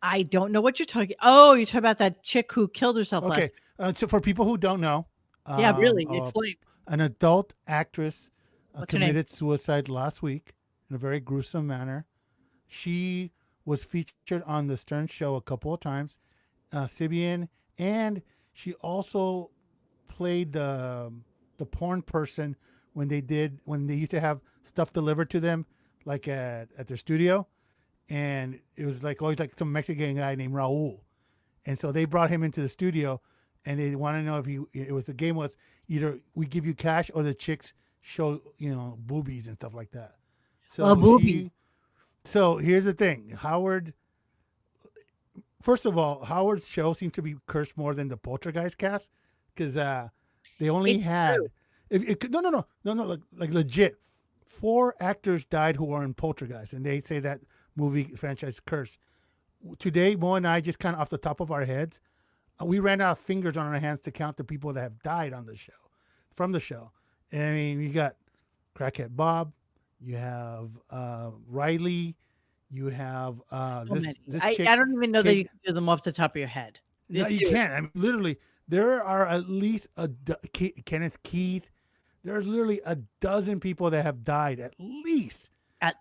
Speaker 1: I don't know what you're talking. Oh, you're talking about that chick who killed herself.
Speaker 3: Okay, so for people who don't know,
Speaker 1: yeah, really, explain.
Speaker 3: An adult actress committed
Speaker 1: her
Speaker 3: suicide last week in a very gruesome manner. She was featured on the Stern show a couple of times, Sibian, and she also played the porn person when they used to have stuff delivered to them, like at their studio, and it was like always like some Mexican guy named Raul, and so they brought him into the studio, and they want to know if the game was either we give you cash or the chicks show boobies and stuff like that. So so here's the thing, Howard. First of all, Howard's show seems to be cursed more than the Poltergeist cast, because they only had no, like legit 4 actors died who are in Poltergeist, and they say that movie franchise cursed. Today, Mo and I just kind of off the top of our heads, we ran out of fingers on our hands to count the people that have died on the show, from the show. And, I mean, you got Crackhead Bob, you have Riley, you have this
Speaker 1: I don't even know that you can do them off the top of your head.
Speaker 3: No, you can't. I mean, literally, there are at least Kenneth Keith. There's literally a dozen people that have died at least.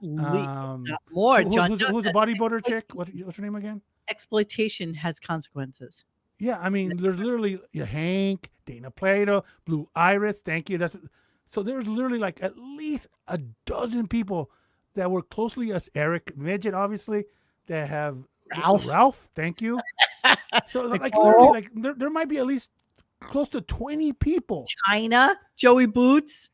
Speaker 1: Not more. John,
Speaker 3: who's the bodybuilder chick? What's her name again?
Speaker 1: Exploitation has consequences.
Speaker 3: Yeah, I mean, there's literally Hank, Dana Plato, Blue Iris. Thank you. So there's literally like at least a dozen people that were closely as Eric Midget, obviously, that have Ralph, thank you. So like
Speaker 1: Nicole.
Speaker 3: literally, like there might be at least close to 20 people.
Speaker 1: China, Joey Boots.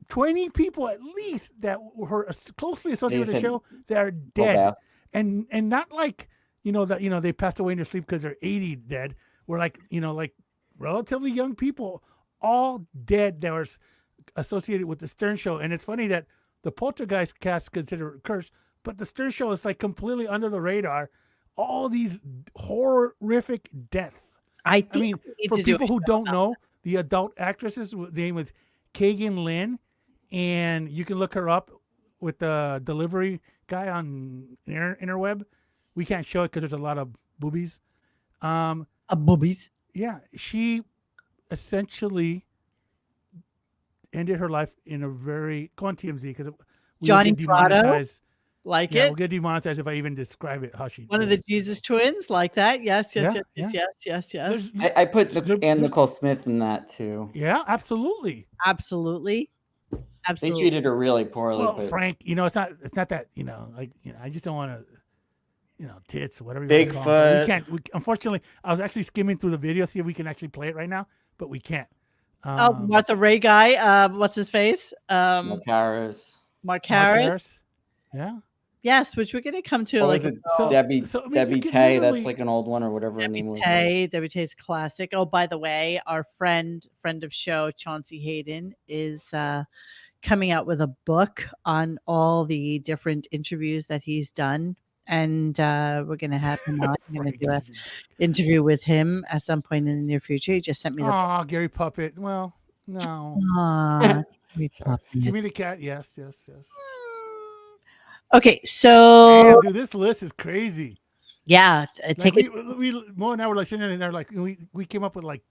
Speaker 3: 20 people at least that were closely associated with the
Speaker 2: said
Speaker 3: show that are
Speaker 2: Well,
Speaker 3: dead,
Speaker 2: Bass.
Speaker 3: and not like that they passed away in their sleep because they're 80 dead. We're like like relatively young people, all dead that were associated with the Stern Show. And it's funny that the Poltergeist cast consider it cursed, but the Stern Show is like completely under the radar. All these horrific deaths.
Speaker 1: I
Speaker 3: I mean,
Speaker 1: think we need
Speaker 3: for
Speaker 1: to do a
Speaker 3: people who
Speaker 1: show
Speaker 3: don't
Speaker 1: about
Speaker 3: know, the adult actress's name was Kagan Lynn, and you can look her up with the delivery guy on interweb. We can't show it because there's a lot of boobies.
Speaker 1: boobies.
Speaker 3: Yeah, she essentially ended her life in a very go on TMZ because
Speaker 1: Johnny Bravo? Like
Speaker 3: Yeah,
Speaker 1: it.
Speaker 3: we'll get demonetized if I even describe it how she.
Speaker 1: One of the Jesus twins, like that. Yes, yes,
Speaker 3: Yeah,
Speaker 1: yes,
Speaker 3: yeah.
Speaker 1: yes, yes, yes.
Speaker 2: I put
Speaker 3: there's-
Speaker 2: Nicole Smith in that too.
Speaker 3: Yeah, absolutely.
Speaker 1: Absolutely.
Speaker 2: They
Speaker 1: Absolutely.
Speaker 2: treated her really poorly.
Speaker 3: Well,
Speaker 2: but
Speaker 3: Frank, it's not that I just don't want to, tits or whatever. You wanna call 'em. But
Speaker 2: Bigfoot.
Speaker 3: we can't. Unfortunately, I was actually skimming through the video, see if we can actually play it right now, but we can't.
Speaker 1: Oh, Martha Ray guy. What's his face?
Speaker 2: Mark Harris.
Speaker 1: Mark
Speaker 3: Mark
Speaker 1: Harris.
Speaker 3: Harris. Yeah.
Speaker 1: Yes, which we're gonna come to.
Speaker 2: What
Speaker 1: like
Speaker 2: was it?
Speaker 1: a-
Speaker 2: Debbie
Speaker 3: so, I mean,
Speaker 2: Debbie
Speaker 3: you could
Speaker 2: Tay.
Speaker 3: literally-
Speaker 2: That's like an old one or whatever her name was.
Speaker 1: Debbie Tay's classic. Oh, by the way, our friend of show, Chauncey Hayden, is coming out with a book on all the different interviews that he's done. And we're going to have him on. I'm going to do an interview with him at some point in the near future. He just sent me the
Speaker 3: Oh, Gary Puppet. Well, no.
Speaker 1: Aw, Gary Puppet.
Speaker 3: Jimmy the Cat. Yes.
Speaker 1: Okay, so
Speaker 3: Damn, dude, this list is crazy.
Speaker 1: yeah, take
Speaker 3: Like
Speaker 1: it.
Speaker 3: we Mo and I were like sitting there and they're like we came up with like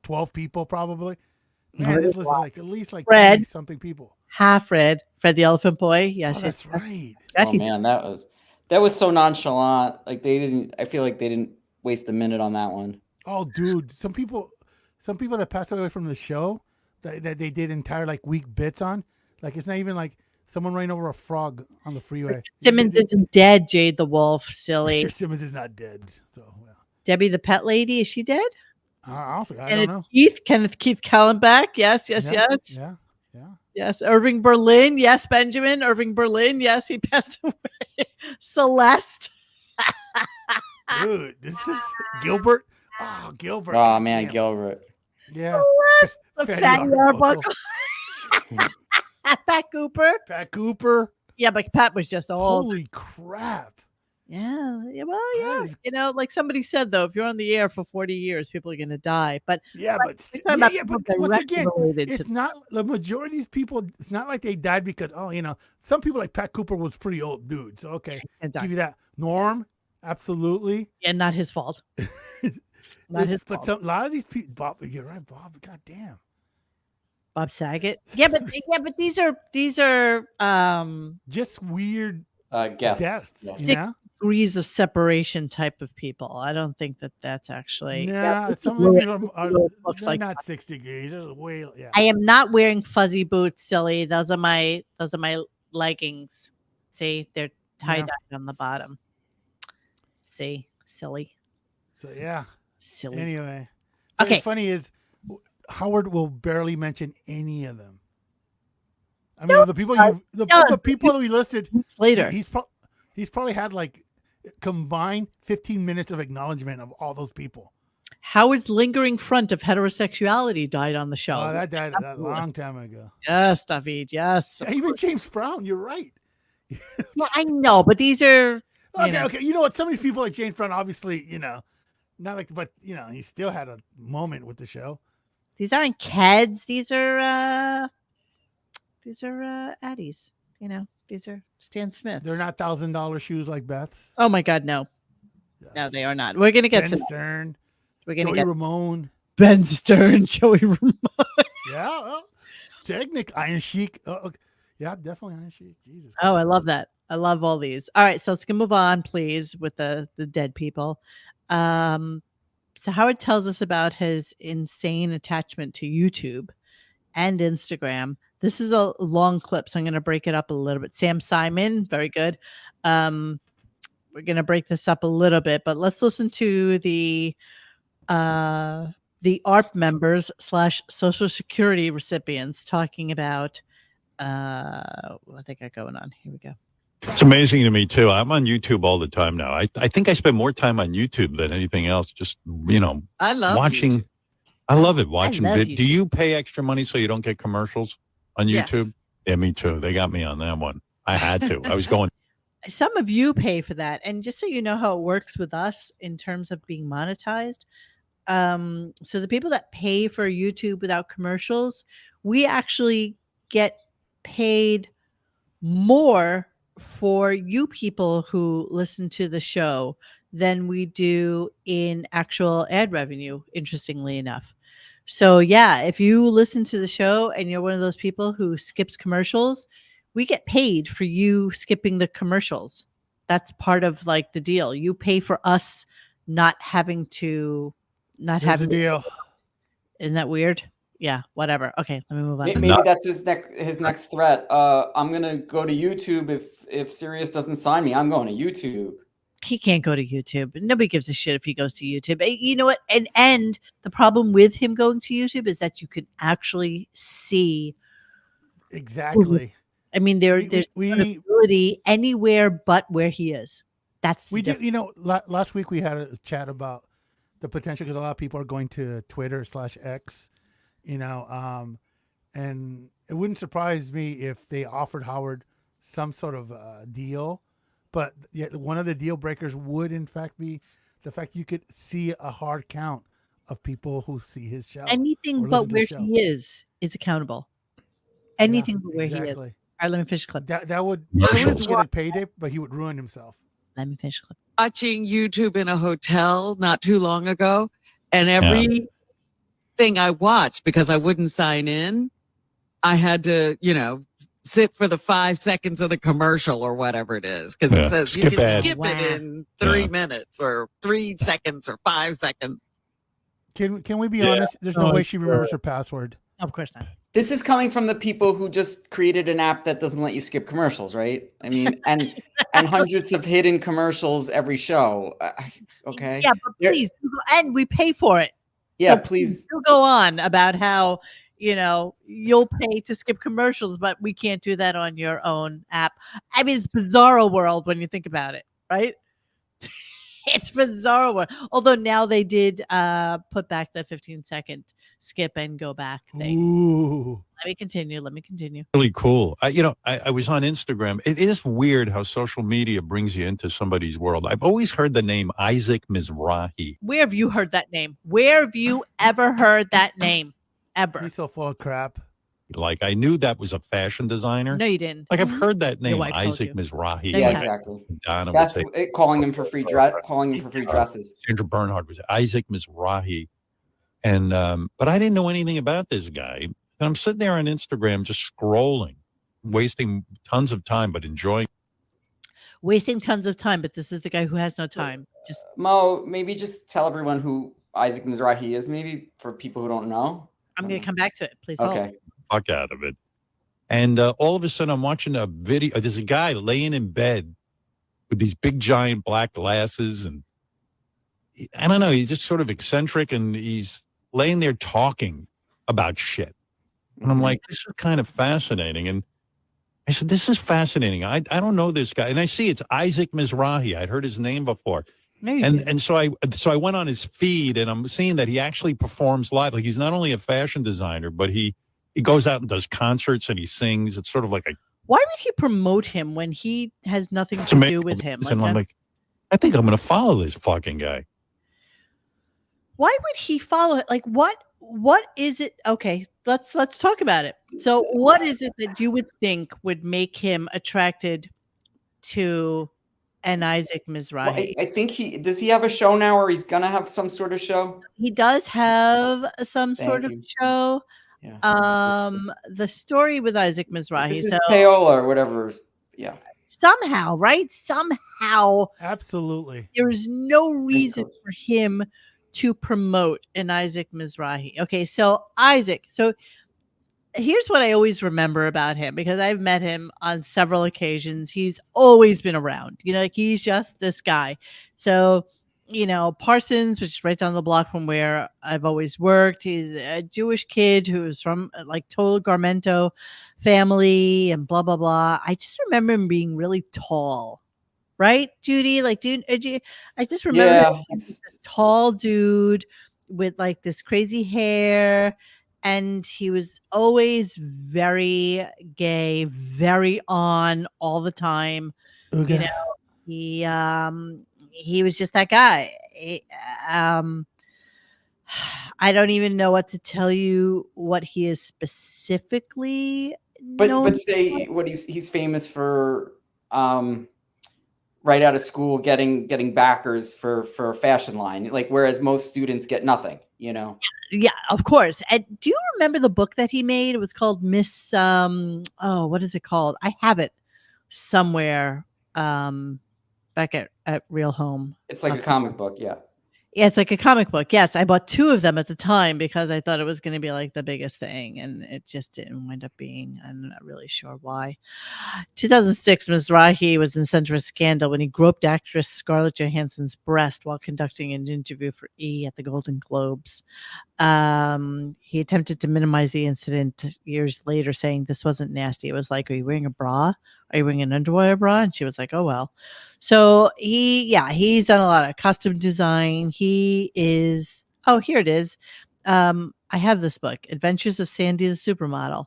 Speaker 3: 12 people probably. Man, this list is like at least like
Speaker 1: Fred.
Speaker 3: 20 something people.
Speaker 1: Half Fred the Elephant Boy. Yes,
Speaker 3: Oh, that's
Speaker 1: yes.
Speaker 3: right.
Speaker 1: That
Speaker 2: Oh
Speaker 1: he-
Speaker 2: man, that was so nonchalant. Like I feel like they didn't waste a minute on that one.
Speaker 3: Oh, dude, some people that passed away from the show that they did entire like week bits on. Like it's not even like someone ran over a frog on the freeway.
Speaker 1: Simmons isn't dead. Jade the Wolf, silly.
Speaker 3: Sure, Simmons is not dead. So well,
Speaker 1: Debbie the Pet Lady, is she dead?
Speaker 3: I don't
Speaker 1: Kenneth
Speaker 3: know.
Speaker 1: Kenneth Keith Kallenbach. Yes, yes,
Speaker 3: Yeah,
Speaker 1: yes.
Speaker 3: Yeah.
Speaker 1: Yes, Irving Berlin. Yes, Benjamin. Irving Berlin. Yes, he passed away. Celeste.
Speaker 3: Dude, this is Gilbert. Oh, Gilbert.
Speaker 2: Oh man,
Speaker 3: Damn.
Speaker 2: Gilbert.
Speaker 3: Yeah.
Speaker 1: Celeste. The
Speaker 3: Fatty
Speaker 1: Fatty
Speaker 3: Arbuckle.
Speaker 1: Arbuckle. Pat Cooper.
Speaker 3: Pat Cooper.
Speaker 1: Yeah, but Pat was just old.
Speaker 3: Holy crap.
Speaker 1: Yeah. Well, yeah.
Speaker 3: That is-
Speaker 1: Like somebody said, though, if you're on the air for 40 years, people are going to die. But
Speaker 3: Yeah,
Speaker 1: But
Speaker 3: but
Speaker 1: we're talking about people
Speaker 3: but once
Speaker 1: directly
Speaker 3: again,
Speaker 1: related
Speaker 3: it's
Speaker 1: to-
Speaker 3: not the majority of these people. It's not like they died because some people like Pat Cooper was pretty old dude. So okay,
Speaker 1: And
Speaker 3: give you that. Norm, absolutely.
Speaker 1: yeah, not his fault. Not his
Speaker 3: But
Speaker 1: fault.
Speaker 3: a lot of these people, Bob, you're right, Bob. God damn.
Speaker 1: Bob Saget. Yeah, but these are
Speaker 3: Just weird
Speaker 2: Guests.
Speaker 3: deaths.
Speaker 2: Yeah.
Speaker 3: You
Speaker 1: Six
Speaker 3: know?
Speaker 1: degrees of separation type of people. I don't think that's actually.
Speaker 3: Nah,
Speaker 1: this
Speaker 3: some
Speaker 1: is
Speaker 3: of
Speaker 1: what
Speaker 3: them are
Speaker 1: it looks
Speaker 3: they're
Speaker 1: like.
Speaker 3: not 6 degrees. They're way, yeah.
Speaker 1: I am not wearing fuzzy boots, silly. Those are my leggings. See, they're tie dyed on the bottom. See, silly,
Speaker 3: So yeah.
Speaker 1: silly.
Speaker 3: Anyway,
Speaker 1: Okay.
Speaker 3: What's funny is Howard will barely mention any of them. I mean, the people the people that we listed
Speaker 1: later.
Speaker 3: He's probably had like combined 15 minutes of acknowledgement of all those people.
Speaker 1: Howard's lingering front of heterosexuality died on the show.
Speaker 3: Oh, that died a long time ago.
Speaker 1: Yes, David. Yes.
Speaker 3: Yeah, even James Brown. You're right.
Speaker 1: Well, I know, but these are
Speaker 3: Okay. You know what? Some of these people like James Brown, obviously, not like, but he still had a moment with the show.
Speaker 1: These aren't kids. These are Addies. These are Stan Smiths.
Speaker 3: They're not $1,000 shoes like Beth's.
Speaker 1: Oh my God, no. No, they are not. We're gonna get
Speaker 3: Ben
Speaker 1: to
Speaker 3: Stern.
Speaker 1: We're gonna
Speaker 3: Joey
Speaker 1: get
Speaker 3: Ramone.
Speaker 1: Ben Stern, Joey Ramone.
Speaker 3: Yeah, well, technic Iron Sheik. Okay. Yeah, definitely Iron Sheik. Jesus.
Speaker 1: Oh, I love that. I love all these. All right, so let's move on, please, with the dead people. So Howard tells us about his insane attachment to YouTube and Instagram. This is a long clip, so I'm going to break it up a little bit. Sam Simon, very good. we're going to break this up a little bit, but let's listen to the ARP members / Social Security recipients talking about what they got going on. Here we go.
Speaker 4: It's amazing to me too. I'm on YouTube all the time now. I think I spend more time on YouTube than anything else. Just
Speaker 5: I love
Speaker 4: watching.
Speaker 5: YouTube.
Speaker 4: I love it watching.
Speaker 1: love
Speaker 4: Do you pay extra money so you don't get commercials on YouTube?
Speaker 5: Yes.
Speaker 4: Yeah, me too. They got me on that one. I had to. I was going.
Speaker 1: Some of you pay for that, and just so you know how it works with us in terms of being monetized. So the people that pay for YouTube without commercials, we actually get paid more for you people who listen to the show than we do in actual ad revenue, interestingly enough. So yeah, if you listen to the show and you're one of those people who skips commercials, we get paid for you skipping the commercials. That's part of like the deal. You pay for us not having to
Speaker 3: Here's the deal.
Speaker 1: Isn't that weird? Yeah, whatever. Okay, let me move on.
Speaker 2: Maybe that's his next threat. I'm gonna go to YouTube if Sirius doesn't sign me. I'm going to YouTube.
Speaker 1: He can't go to YouTube. Nobody gives a shit if he goes to YouTube. You know what? And the problem with him going to YouTube is that you can actually see.
Speaker 3: Exactly.
Speaker 1: I mean, there's ability anywhere but where he is. That's
Speaker 3: we did. Last week we had a chat about the potential because a lot of people are going to Twitter /X. And it wouldn't surprise me if they offered Howard some sort of deal. But yet one of the deal breakers would, in fact, be the fact you could see a hard count of people who see his show.
Speaker 1: Anything but where he is accountable. Anything but where he is. All right, let me finish the clip.
Speaker 3: That would get a payday, but he would ruin himself.
Speaker 1: Let me finish the clip.
Speaker 5: Watching YouTube in a hotel not too long ago, and every thing I watched, because I wouldn't sign in, I had to, sit for the 5 seconds of the commercial or whatever it is, because it says you can skip it in 3 minutes or 3 seconds or 5 seconds.
Speaker 3: Can we be honest? There's no way she remembers her password.
Speaker 1: Of course not.
Speaker 2: This is coming from the people who just created an app that doesn't let you skip commercials, right? I mean, and hundreds of hidden commercials every show. Okay.
Speaker 1: Yeah, but please, and we pay for it.
Speaker 2: Yeah,
Speaker 1: so
Speaker 2: please.
Speaker 1: Still go on about how you'll pay to skip commercials, but we can't do that on your own app. I mean, it's bizarro world when you think about it, right? It's bizarro world. Although now they did put back the 15-second skip and go back thing.
Speaker 3: Ooh.
Speaker 1: Let me continue.
Speaker 4: Really cool. I was on Instagram. It is weird how social media brings you into somebody's world. I've always heard the name Isaac Mizrahi.
Speaker 1: Where have you heard that name? Where have you ever heard that name? Ever?
Speaker 3: He's so full of crap.
Speaker 4: Like, I knew that was a fashion designer.
Speaker 1: No, you didn't.
Speaker 4: Like, I've heard that name,
Speaker 1: wife told
Speaker 4: Isaac
Speaker 1: you.
Speaker 4: Mizrahi.
Speaker 1: No,
Speaker 2: Yeah,
Speaker 1: you
Speaker 2: exactly.
Speaker 4: Donna
Speaker 2: That's
Speaker 4: would say,
Speaker 2: calling him for free dresses.
Speaker 4: Sandra Bernhard was Isaac Mizrahi. And, but I didn't know anything about this guy. And I'm sitting there on Instagram just scrolling, wasting tons of time, but enjoying.
Speaker 1: Wasting tons of time, but this is the guy who has no time. Just
Speaker 2: Mo, maybe just tell everyone who Isaac Mizrahi is, maybe for people who don't know.
Speaker 1: I'm going to come back to it. Please hold.
Speaker 2: Okay.
Speaker 4: Fuck out of it. And all of a sudden I'm watching a video. There's a guy laying in bed with these big giant black glasses. And I don't know, he's just sort of eccentric and he's laying there talking about shit. And I'm like, this is kind of fascinating. And I said, this is fascinating. I don't know this guy. And I see it's Isaac Mizrahi. I'd heard his name before.
Speaker 1: No, you didn't.
Speaker 4: And so I went on his feed and I'm seeing that he actually performs live. Like, he's not only a fashion designer, but he goes out and does concerts and he sings. It's sort of like
Speaker 1: why would he promote him when he has nothing to do with him?
Speaker 4: And I'm like, I think I'm going to follow this fucking guy.
Speaker 1: Why would he follow it? Like, what is it? Okay, let's talk about it. So what is it that you would think would make him attracted to an Isaac Mizrahi?
Speaker 2: Well, I think does he have a show now, or he's gonna have some sort of show?
Speaker 1: He does have some sort of show.
Speaker 2: Yeah.
Speaker 1: The story with Isaac Mizrahi.
Speaker 2: This is payola or whatever. Yeah.
Speaker 1: Somehow, right? Somehow.
Speaker 3: Absolutely.
Speaker 1: There's no reason for him to promote an Isaac Mizrahi. Okay, so Isaac. So here's what I always remember about him, because I've met him on several occasions. He's always been around, like he's just this guy. So, Parsons, which is right down the block from where I've always worked. He's a Jewish kid who's from like total Garmento family and blah, blah, blah. I just remember him being really tall. Right, Judy? Like, dude, I just remember him as this tall dude with like this crazy hair, and he was always very gay, very on all the time.
Speaker 3: Okay.
Speaker 1: He was just that guy. I don't even know what to tell you what he is specifically known
Speaker 2: But say what he's famous for. Right out of school, getting backers for a fashion line, like whereas most students get nothing.
Speaker 1: Yeah, of course. And do you remember the book that he made? It was called Miss. What is it called? I have it somewhere. Back at Real Home.
Speaker 2: It's like a comic book, yeah.
Speaker 1: Yeah, it's like a comic book. Yes, I bought 2 of them at the time because I thought it was going to be like the biggest thing, and it just didn't wind up being. I'm not really sure why. 2006, Mizrahi was in the center of scandal when he groped actress Scarlett Johansson's breast while conducting an interview for E! At the Golden Globes. He attempted to minimize the incident years later, saying this wasn't nasty. It was like, are you wearing a bra? Are you wearing an underwear bra? And she was like, oh, well. So he's done a lot of costume design. He is, here it is. I have this book, Adventures of Sandy the Supermodel.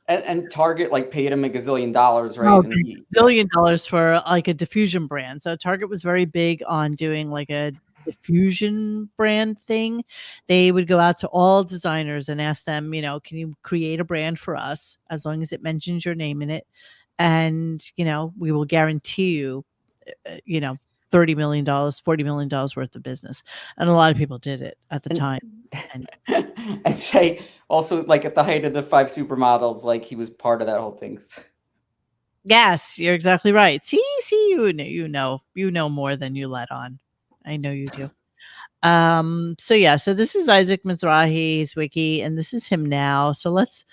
Speaker 2: And Target like paid him $1 gazillion, right?
Speaker 1: Oh, $1 billion for like a diffusion brand. So Target was very big on doing like a diffusion brand thing. They would go out to all designers and ask them, can you create a brand for us as long as it mentions your name in it? And, we will guarantee you, $30 million, $40 million worth of business. And a lot of people did it at the time. And
Speaker 2: I'd say also like at the height of the 5 supermodels, like he was part of that whole thing.
Speaker 1: Yes, you're exactly right. See, you know more than you let on. I know you do. So this is Isaac Mizrahi's wiki, and this is him now. So let's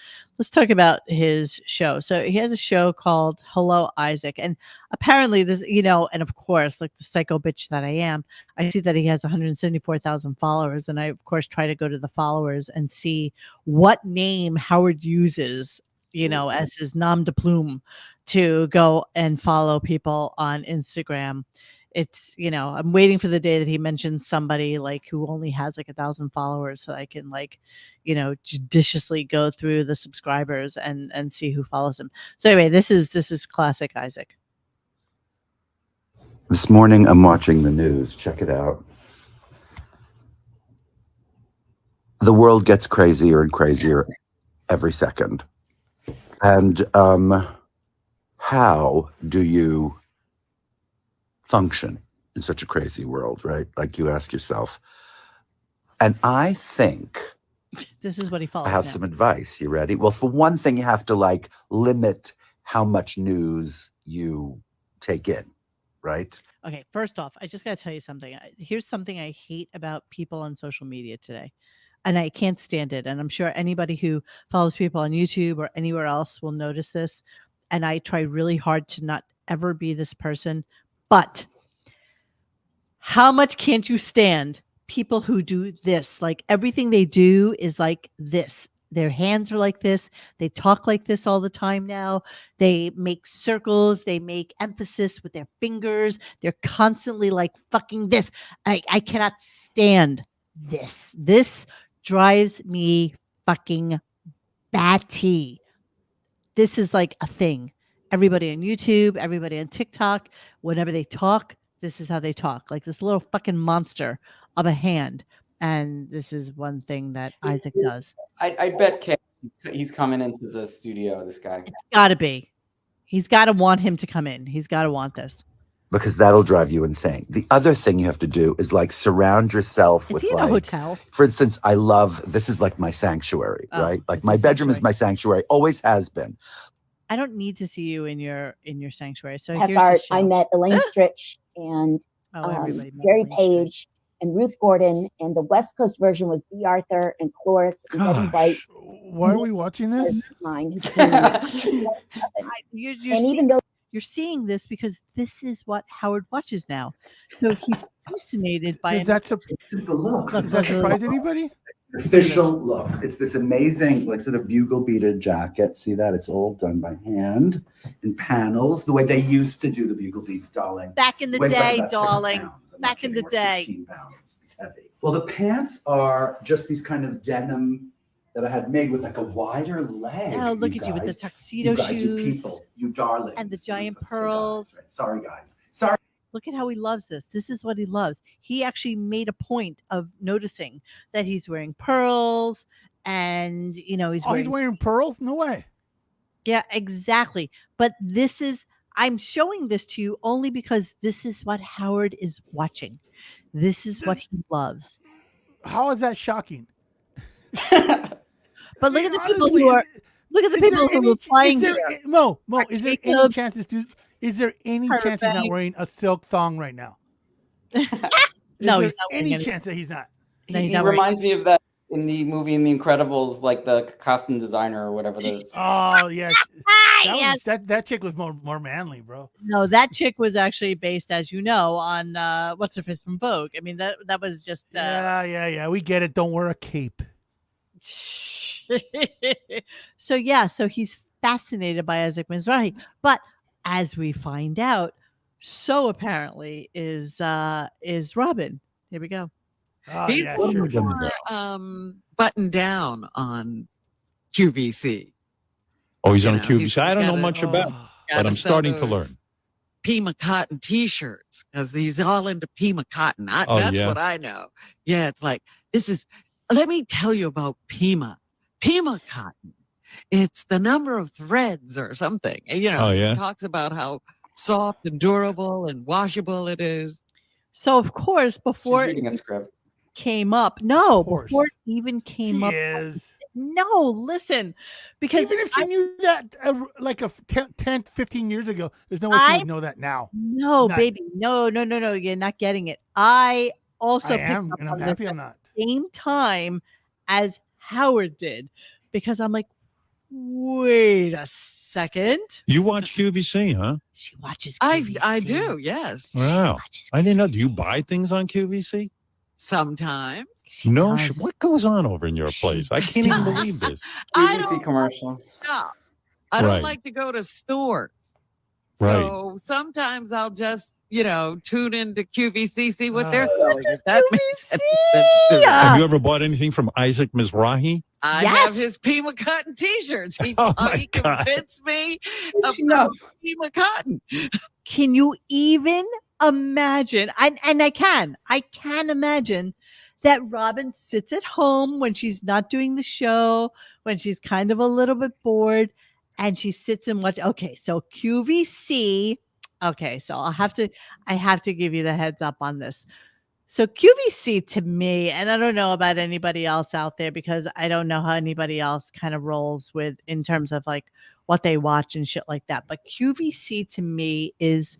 Speaker 1: talk about his show. So he has a show called Hello Isaac, and apparently this, and of course, like the psycho bitch that I am, I see that he has 174,000 followers, and I of course try to go to the followers and see what name Howard uses, as his nom de plume to go and follow people on Instagram. It's, I'm waiting for the day that he mentions somebody like who only has like 1,000 followers so I can like, judiciously go through the subscribers and see who follows him. So anyway, this is classic Isaac.
Speaker 11: This morning I'm watching the news. Check it out. The world gets crazier and crazier every second. And how do you function in such a crazy world, right? Like you ask yourself. And I think
Speaker 1: this is what he follows.
Speaker 11: I have some advice. You ready? Well, for one thing, you have to like limit how much news you take in, right?
Speaker 1: Okay, first off, I just got to tell you something. Here's something I hate about people on social media today, and I can't stand it. And I'm sure anybody who follows people on YouTube or anywhere else will notice this. And I try really hard to not ever be this person. But how much can't you stand people who do this? Like everything they do is like this. Their hands are like this. They talk like this all the time now. They make circles. They make emphasis with their fingers. They're constantly like fucking this. I cannot stand this. This drives me fucking batty. This is like a thing. Everybody on YouTube, everybody on TikTok, whenever they talk, this is how they talk. Like this little fucking monster of a hand. And this is one thing that Isaac does.
Speaker 2: I bet he's coming into the studio, this guy.
Speaker 1: It's got to be. He's got to want him to come in. He's got to want this.
Speaker 11: Because that'll drive you insane. The other thing you have to do is like surround yourself with
Speaker 1: he in
Speaker 11: like,
Speaker 1: a hotel?
Speaker 11: For instance, this is like my sanctuary, right? Like my bedroom is my sanctuary, always has been.
Speaker 1: I don't need to see you in your sanctuary. So
Speaker 12: Here's I met Elaine Stritch and Gary Page and Ruth Gordon, and the West Coast version was B. Arthur and Cloris and Betty White.
Speaker 3: Why are we watching this?
Speaker 12: Mine.
Speaker 1: You're seeing this because this is what Howard watches now. So he's fascinated by it.
Speaker 3: This
Speaker 11: is the look.
Speaker 3: Does that surprise anybody?
Speaker 11: Official look. It's this amazing, like sort of bugle beaded jacket. See that? It's all done by hand in panels, the way they used to do the bugle beads, darling.
Speaker 1: Back in the
Speaker 11: Weighs like
Speaker 1: day,
Speaker 11: about 6
Speaker 1: darling.
Speaker 11: pounds. I'm not
Speaker 1: Back in the
Speaker 11: kidding, or
Speaker 1: day.
Speaker 11: 16 pounds. It's heavy. Well, the pants are just these kind of denim that I had made with like a wider leg.
Speaker 1: Oh, look at you with the tuxedo
Speaker 11: you guys, you
Speaker 1: shoes.
Speaker 11: people, you darlings.
Speaker 1: And the giant
Speaker 11: Guys,
Speaker 1: pearls.
Speaker 11: right? Sorry, guys. Sorry.
Speaker 1: Look at how he loves this. This is what he loves. He actually made a point of noticing that he's wearing pearls and, you know, he's
Speaker 3: wearing pearls? No way.
Speaker 1: Yeah, exactly. But I'm showing this to you only because this is what Howard is watching. This is what he loves.
Speaker 3: How is that shocking?
Speaker 1: But look at the people who are flying here.
Speaker 3: Mo, is there any chance he's not wearing a silk thong right now?
Speaker 1: No,
Speaker 3: he's
Speaker 1: he's not
Speaker 3: any
Speaker 1: wearing
Speaker 3: chance that he's not.
Speaker 2: He reminds me of that in the movie in The Incredibles, like the costume designer or whatever those.
Speaker 3: Oh yes,
Speaker 1: Yes.
Speaker 3: That chick was more manly, bro.
Speaker 1: No, that chick was actually based, as you know, on what's her face from Vogue. I mean, that was just
Speaker 3: Yeah. We get it. Don't wear a cape.
Speaker 1: So he's fascinated by Isaac Mizrahi, but as we find out, so apparently is Robin. Here we go.
Speaker 3: Oh,
Speaker 5: He's
Speaker 3: yeah,
Speaker 5: a little
Speaker 3: sure.
Speaker 5: more buttoned down on QVC.
Speaker 4: Oh, he's on
Speaker 5: You know,
Speaker 4: QVC.
Speaker 5: he's
Speaker 4: I don't know
Speaker 5: gotta-
Speaker 4: much about it, but
Speaker 5: Gotta
Speaker 4: I'm
Speaker 5: sell
Speaker 4: starting to
Speaker 5: those
Speaker 4: learn.
Speaker 5: Pima cotton T-shirts because he's all into Pima cotton.
Speaker 4: Oh,
Speaker 5: That's
Speaker 4: yeah?
Speaker 5: what I know. Yeah, it's like let me tell you about Pima cotton. It's the number of threads or something. You know,
Speaker 4: Oh, yeah?
Speaker 5: It talks about how soft and durable and washable it is.
Speaker 1: So of course,
Speaker 2: She's
Speaker 1: before
Speaker 2: reading a
Speaker 1: it
Speaker 2: script.
Speaker 1: came up, no,
Speaker 3: course.
Speaker 1: before it even came
Speaker 3: She
Speaker 1: up,
Speaker 3: is.
Speaker 1: no, listen, because
Speaker 3: Even if she knew that like 10, 15 years ago, there's no way she would know that now.
Speaker 1: No,
Speaker 3: None.
Speaker 1: baby, no, you're not getting it. I also
Speaker 3: I
Speaker 1: picked
Speaker 3: am,
Speaker 1: up
Speaker 3: and
Speaker 1: on
Speaker 3: I'm happy
Speaker 1: this
Speaker 3: I'm
Speaker 1: at
Speaker 3: not.
Speaker 1: the same time as Howard did, because I'm like, wait a second.
Speaker 4: You watch QVC, huh?
Speaker 1: She watches
Speaker 5: I
Speaker 1: QVC.
Speaker 5: do, yes.
Speaker 4: Wow. I didn't know. Do you buy things on QVC?
Speaker 5: Sometimes.
Speaker 4: No.
Speaker 1: does.
Speaker 4: What goes on over in your place? I can't even believe this.
Speaker 5: I
Speaker 2: QVC
Speaker 5: don't
Speaker 2: commercial.
Speaker 5: shop. I don't
Speaker 4: Right.
Speaker 5: like to go to stores.
Speaker 4: Right.
Speaker 5: So sometimes I'll just, tune into QVC, see what they're
Speaker 3: Oh.
Speaker 5: selling. If that makes any sense to me.
Speaker 1: Yeah.
Speaker 4: Have you ever bought anything from Isaac Mizrahi?
Speaker 5: I
Speaker 1: Yes.
Speaker 5: have his Pima cotton T-shirts. He
Speaker 4: Oh, my God.
Speaker 5: convinced me
Speaker 2: She
Speaker 5: about
Speaker 2: knows.
Speaker 5: Pima cotton.
Speaker 1: Can you even imagine? And I can imagine that Robin sits at home when she's not doing the show, when she's kind of a little bit bored, and she sits and watch. Okay, so QVC. Okay, so I have to give you the heads up on this. So QVC to me, and I don't know about anybody else out there because I don't know how anybody else kind of rolls with in terms of like what they watch and shit like that. But QVC to me is,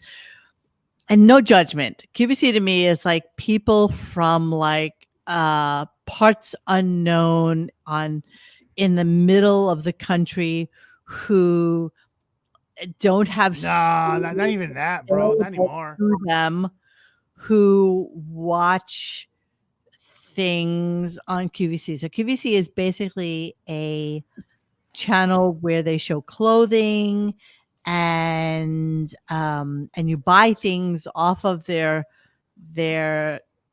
Speaker 1: and no judgment, QVC to me is like people from like parts unknown in the middle of the country who don't have
Speaker 3: Nah, not even that, bro. Not anymore.
Speaker 1: to them, who watch things on QVC. So QVC is basically a channel where they show clothing and you buy things off of their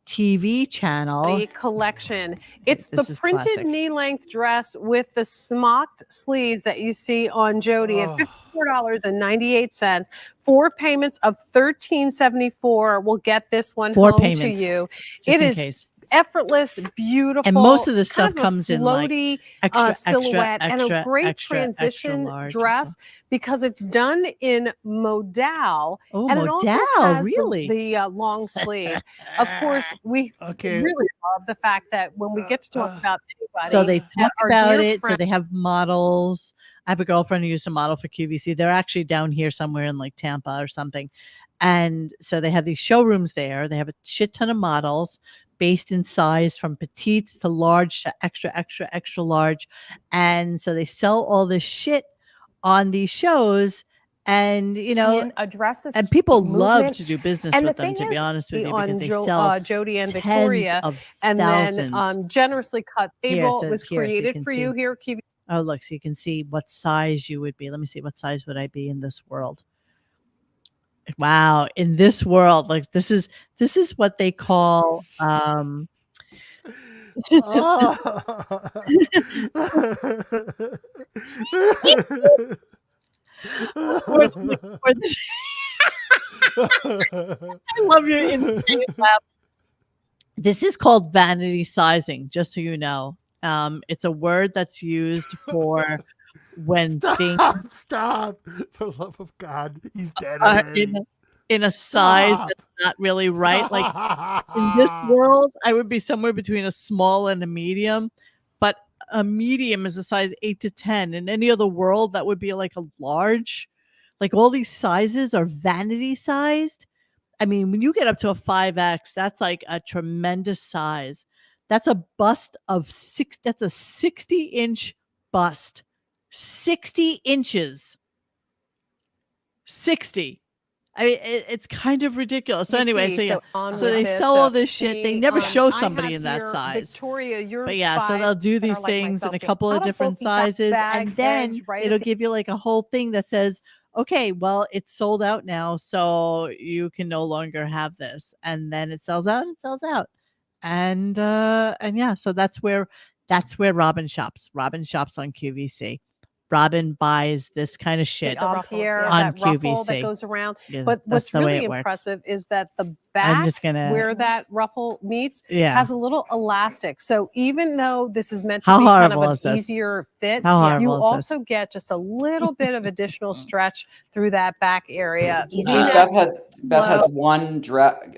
Speaker 1: TV channel.
Speaker 13: The collection. It's
Speaker 1: This
Speaker 13: the
Speaker 1: is
Speaker 13: printed
Speaker 1: classic.
Speaker 13: knee-length dress with the smocked sleeves that you see on Jody at $54.98. 4 payments of $13.74 will get this one
Speaker 1: 4
Speaker 13: home
Speaker 1: payments,
Speaker 13: to you.
Speaker 1: just
Speaker 13: It
Speaker 1: in
Speaker 13: is
Speaker 1: case.
Speaker 13: effortless, beautiful.
Speaker 1: And most of the
Speaker 13: It's kind
Speaker 1: stuff
Speaker 13: of a
Speaker 1: comes in like
Speaker 13: floaty,
Speaker 1: extra,
Speaker 13: silhouette and a
Speaker 1: extra,
Speaker 13: great
Speaker 1: extra
Speaker 13: transition
Speaker 1: large.
Speaker 13: dress because it's done in modal.
Speaker 1: Oh,
Speaker 13: and it also
Speaker 1: modal,
Speaker 13: has
Speaker 1: really?
Speaker 13: the long sleeve. Of course, we
Speaker 3: Okay.
Speaker 13: really love the fact that when we get to talk about anybody,
Speaker 1: So they
Speaker 13: that
Speaker 1: talk
Speaker 13: our
Speaker 1: about
Speaker 13: dear
Speaker 1: it. So
Speaker 13: friend-
Speaker 1: they have models. I have a girlfriend who used to model for QVC. They're actually down here somewhere in like Tampa or something. And so they have these showrooms there. They have a shit ton of models, based in size from petites to large to extra, extra, extra large. And so they sell all this shit on these shows. And, you know,
Speaker 13: addresses
Speaker 1: and people love
Speaker 13: movement.
Speaker 1: to do business
Speaker 13: And the
Speaker 1: with them,
Speaker 13: thing
Speaker 1: to be
Speaker 13: is,
Speaker 1: honest with you,
Speaker 13: on
Speaker 1: because they sell
Speaker 13: Jody and
Speaker 1: tens
Speaker 13: Victoria,
Speaker 1: of
Speaker 13: and
Speaker 1: thousands.
Speaker 13: then generously cut
Speaker 1: Here,
Speaker 13: table
Speaker 1: so
Speaker 13: was
Speaker 1: here, so you
Speaker 13: created
Speaker 1: can
Speaker 13: for
Speaker 1: see.
Speaker 13: you here. QV.
Speaker 1: Oh, look, so you can see what size you would be. Let me see, what size would I be in this world? Wow, in this world, like this is what they call I love your insane laugh. This is called vanity sizing, just so you know. It's a word that's used for when things
Speaker 3: Stop. For the love of God. He's dead
Speaker 1: are
Speaker 3: already.
Speaker 1: in a size
Speaker 3: Stop.
Speaker 1: that's not really right. Like in this world, I would be somewhere between a small and a medium, but a medium is a size 8 to 10. In any other world, that would be like a large. Like all these sizes are vanity sized. I mean, when you get up to a 5X, that's like a tremendous size. That's a bust of that's a 60-inch bust. 60 inches. 60. I mean, it's kind of ridiculous. So
Speaker 13: You
Speaker 1: anyway,
Speaker 13: see,
Speaker 1: so yeah,
Speaker 13: on
Speaker 1: so
Speaker 13: with
Speaker 1: they
Speaker 13: this,
Speaker 1: sell all this shit. They never show
Speaker 13: I
Speaker 1: somebody
Speaker 13: have
Speaker 1: in that
Speaker 13: here,
Speaker 1: size.
Speaker 13: Victoria, you're
Speaker 1: But yeah, so
Speaker 13: 5
Speaker 1: they'll do
Speaker 13: that
Speaker 1: these
Speaker 13: are like
Speaker 1: things in
Speaker 13: myself
Speaker 1: a
Speaker 13: here.
Speaker 1: couple of
Speaker 13: Not a
Speaker 1: different
Speaker 13: bulky fat
Speaker 1: sizes,
Speaker 13: bag,
Speaker 1: and then
Speaker 13: edge, right at
Speaker 1: it'll
Speaker 13: the-
Speaker 1: give you like a whole thing that says, okay, well, it's sold out now, so you can no longer have this. And then it sells out, and yeah, so that's where Robin shops. Robin shops on QVC. Robin buys this kind of shit
Speaker 13: here,
Speaker 1: on
Speaker 13: that ruffle that
Speaker 1: QVC.
Speaker 13: goes around.
Speaker 1: Yeah,
Speaker 13: But
Speaker 1: that's
Speaker 13: what's
Speaker 1: the way
Speaker 13: really
Speaker 1: it works.
Speaker 13: impressive is that the back,
Speaker 1: just gonna-
Speaker 13: where that ruffle meets,
Speaker 1: Yeah.
Speaker 13: has a little elastic. So even though this is meant to
Speaker 1: How
Speaker 13: be kind
Speaker 1: horrible
Speaker 13: of
Speaker 1: is
Speaker 13: an
Speaker 1: this?
Speaker 13: easier fit,
Speaker 1: How horrible
Speaker 13: you
Speaker 1: is this?
Speaker 13: also get just a little bit of additional stretch through that back area.
Speaker 2: Beth has one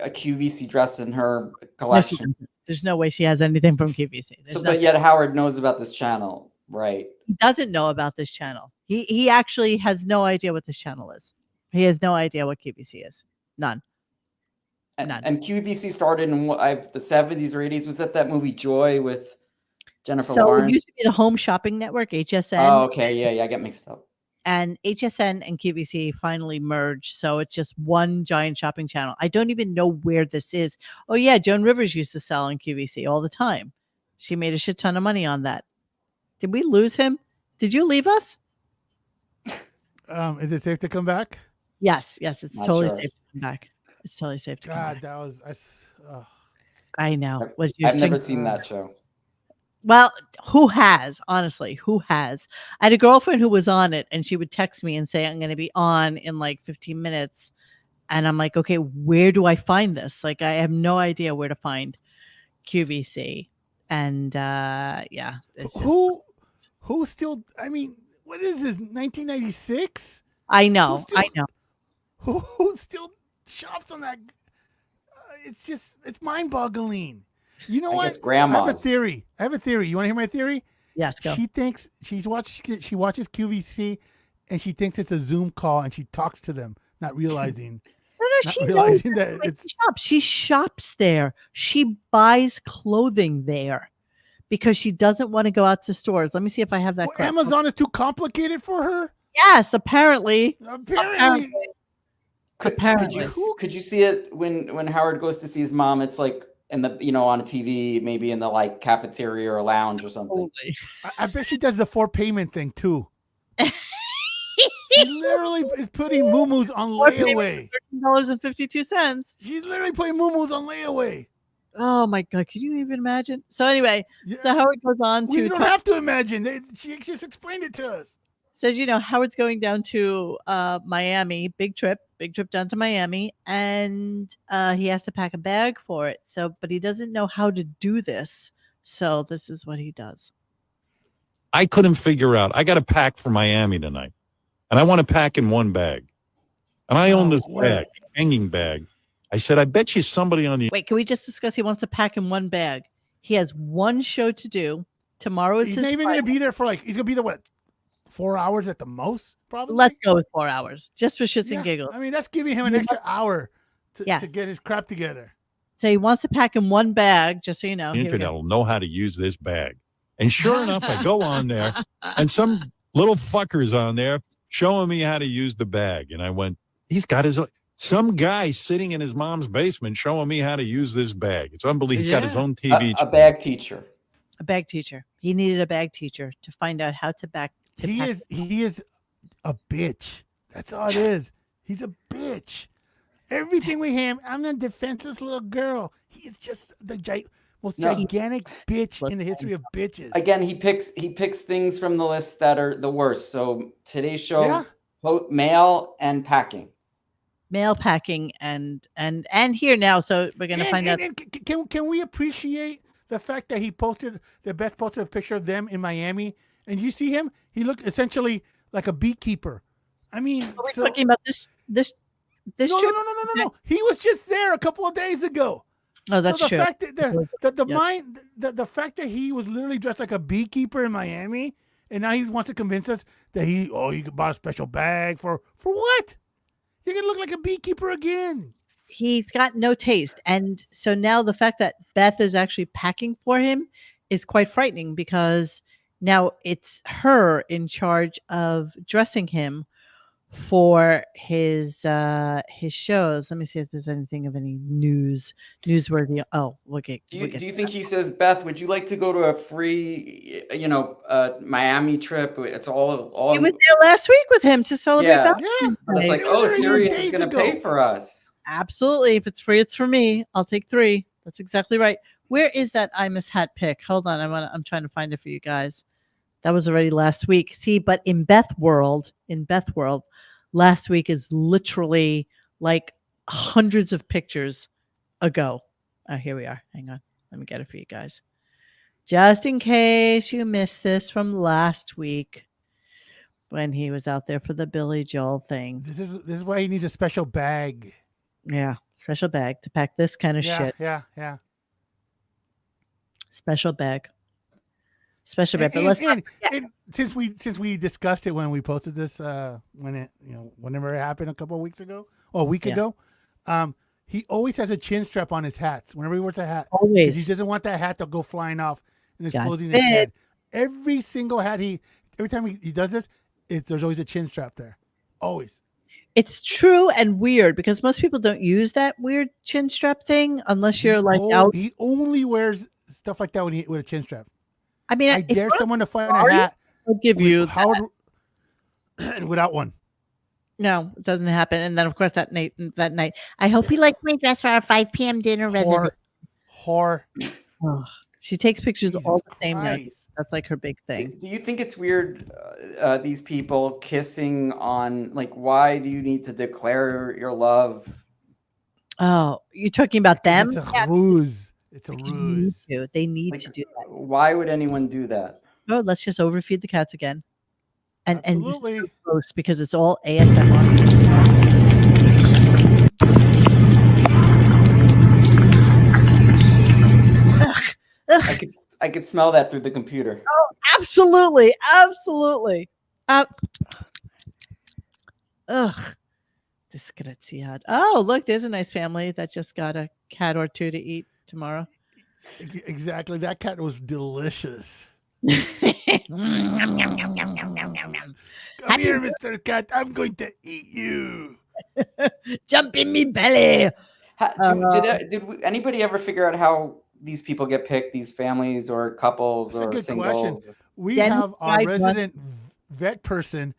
Speaker 2: a QVC dress in her
Speaker 1: No, she
Speaker 2: collection.
Speaker 1: doesn't. There's no way she has anything from QVC. There's
Speaker 2: So,
Speaker 1: nothing.
Speaker 2: but yet Howard knows about this channel, right?
Speaker 1: He doesn't know about this channel. He actually has no idea what this channel is. He has no idea what QVC is. None.
Speaker 2: And QVC started in the 70s or 80s. Was that movie Joy with Jennifer
Speaker 1: So
Speaker 2: Lawrence?
Speaker 1: it used to be the Home Shopping Network, HSN.
Speaker 2: Oh, okay. Yeah, I get mixed up.
Speaker 1: And HSN and QVC finally merged. So it's just one giant shopping channel. I don't even know where this is. Oh, yeah. Joan Rivers used to sell on QVC all the time. She made a shit ton of money on that. Did we lose him? Did you leave us?
Speaker 3: Is it safe to come back?
Speaker 1: Yes, it's
Speaker 2: Not
Speaker 1: totally
Speaker 2: sure.
Speaker 1: safe to come back. It's totally safe to come
Speaker 3: God,
Speaker 1: back.
Speaker 3: that was
Speaker 1: I know.
Speaker 2: I've never seen that show.
Speaker 1: Well, who has? Honestly, who has? I had a girlfriend who was on it, and she would text me and say, "I'm going to be on in like 15 minutes," and I'm like, "Okay, where do I find this?" Like, I have no idea where to find QVC, and yeah, it's just,
Speaker 3: who still? I mean, what is this? 1996?
Speaker 1: I know.
Speaker 3: Who still shops on that? It's mind-boggling. You know
Speaker 2: I
Speaker 3: what?
Speaker 2: guess grandmas.
Speaker 3: I have a theory. You want to hear my theory?
Speaker 1: Yes, go.
Speaker 3: She thinks she watches QVC, and she thinks it's a Zoom call, and she talks to them, not realizing.
Speaker 1: She knows she shops there. She buys clothing there because she doesn't want to go out to stores. Let me see if I have that. correct.
Speaker 3: Amazon is too complicated for her.
Speaker 1: Yes, apparently.
Speaker 2: Could you see it when Howard goes to see his mom? It's like in the on a TV, maybe in the like cafeteria or lounge or something.
Speaker 3: I bet she does the 4 payment thing too. She literally is putting muumuus on layaway.
Speaker 1: $13.52.
Speaker 3: She's literally putting muumuus on layaway.
Speaker 1: Oh my God! Could you even imagine? So anyway, so Howard goes on to.
Speaker 3: We don't have to imagine. She just explained it to us.
Speaker 1: Says, Howard's going down to Miami, big trip down to Miami, and he has to pack a bag for it. So, but he doesn't know how to do this. So this is what he does.
Speaker 4: I couldn't figure out. I got to pack for Miami tonight, and I want to pack in one bag. And I own this bag, hanging bag. I said, I bet you somebody on the.
Speaker 1: Wait, can we just discuss? He wants to pack in one bag. He has one show to do. Tomorrow is
Speaker 3: He's
Speaker 1: his
Speaker 3: not even
Speaker 1: Friday.
Speaker 3: going to be there for he's going to be there, 4 hours at the most, probably?
Speaker 1: Let's go with 4 hours, just for shits and giggles.
Speaker 3: I mean, that's giving him an extra hour to get his crap together.
Speaker 1: So he wants to pack in one bag, just so you know.
Speaker 4: The
Speaker 1: Here we
Speaker 4: internet
Speaker 1: go.
Speaker 4: will know how to use this bag. And sure enough, I go on there and some little fuckers on there showing me how to use the bag. And I went, he's got his own, some guy sitting in his mom's basement showing me how to use this bag. It's unbelievable. He's got his own TV.
Speaker 2: A bag teacher.
Speaker 1: A bag teacher. He needed a bag teacher to find out how to pack.
Speaker 3: He is a bitch. That's all it is. He's a bitch. Everything we have, I'm a defenseless little girl. He's just the most gigantic bitch in the history of bitches.
Speaker 2: Again, he picks things from the list that are the worst. So today's show, mail and packing.
Speaker 1: Mail packing and here now. So we're gonna find out.
Speaker 3: Can we appreciate the fact that Beth posted a picture of them in Miami, and you see him? He looked essentially like a beekeeper. I mean,
Speaker 1: are we talking about this
Speaker 3: no. He was just there a couple of days ago.
Speaker 1: Oh, that's
Speaker 3: so the
Speaker 1: true.
Speaker 3: Fact that the fact that he was literally dressed like a beekeeper in Miami, and now he wants to convince us that he bought a special bag for what? You're gonna look like a beekeeper again.
Speaker 1: He's got no taste, and so now the fact that Beth is actually packing for him is quite frightening because now it's her in charge of dressing him for his shows. Let me see if there's anything of any newsworthy. Oh, okay.
Speaker 2: Do you think he says, Beth, would you like to go to a free, Miami trip? It's all.
Speaker 1: He was there last week with him to celebrate Valentine's Day.
Speaker 2: It's like, oh, Sirius is going to pay for us.
Speaker 1: Absolutely. If it's free, it's for me. I'll take 3. That's exactly right. Where is that I Miss Hat pic? Hold on. I'm trying to find it for you guys. That was already last week. See, but in Beth World, last week is literally like hundreds of pictures ago. Oh, here we are. Hang on. Let me get it for you guys. Just in case you missed this from last week when he was out there for the Billy Joel thing.
Speaker 3: This is why he needs a special bag.
Speaker 1: Yeah, special bag to pack this kind of shit.
Speaker 3: Yeah.
Speaker 1: Special bag. But
Speaker 3: and since we discussed it when we posted this, whenever it happened a couple of weeks ago or a week ago, he always has a chin strap on his hats whenever he wears a hat.
Speaker 1: Always,
Speaker 3: he doesn't want that hat to go flying off and exposing his head. Every single hat every time he does this, there's always a chin strap there. Always.
Speaker 1: It's true and weird because most people don't use that weird chin strap thing unless you're out.
Speaker 3: He only wears stuff like that with a chin strap.
Speaker 1: I mean,
Speaker 3: I dare someone to find a hat.
Speaker 1: I'll give you
Speaker 3: Howard without one.
Speaker 1: No, it doesn't happen. And then, of course, that night, I hope you like my dress for our 5 p.m. dinner reservation.
Speaker 3: Whore.
Speaker 1: Oh, she takes pictures all the same night. That's like her big thing.
Speaker 2: Do you think it's weird, these people kissing on, like, why do you need to declare your love?
Speaker 1: Oh, you're talking about them?
Speaker 3: It's a ruse. It's a ruse.
Speaker 1: They need to do that.
Speaker 2: Why would anyone do that?
Speaker 1: Oh, let's just overfeed the cats again. And this is so gross because it's all ASMR.
Speaker 2: I could smell that through the computer.
Speaker 1: Oh, absolutely. Disgraziad. Oh, look, there's a nice family that just got a cat or 2 to eat tomorrow.
Speaker 3: Exactly. That cat was delicious. Come here, Mr. Cat. I'm going to eat you.
Speaker 1: Jump in me belly.
Speaker 2: Did anybody ever figure out how these people get picked, these families or couples
Speaker 3: That's
Speaker 2: or
Speaker 3: a good
Speaker 2: singles?
Speaker 3: question. We have our resident vet person.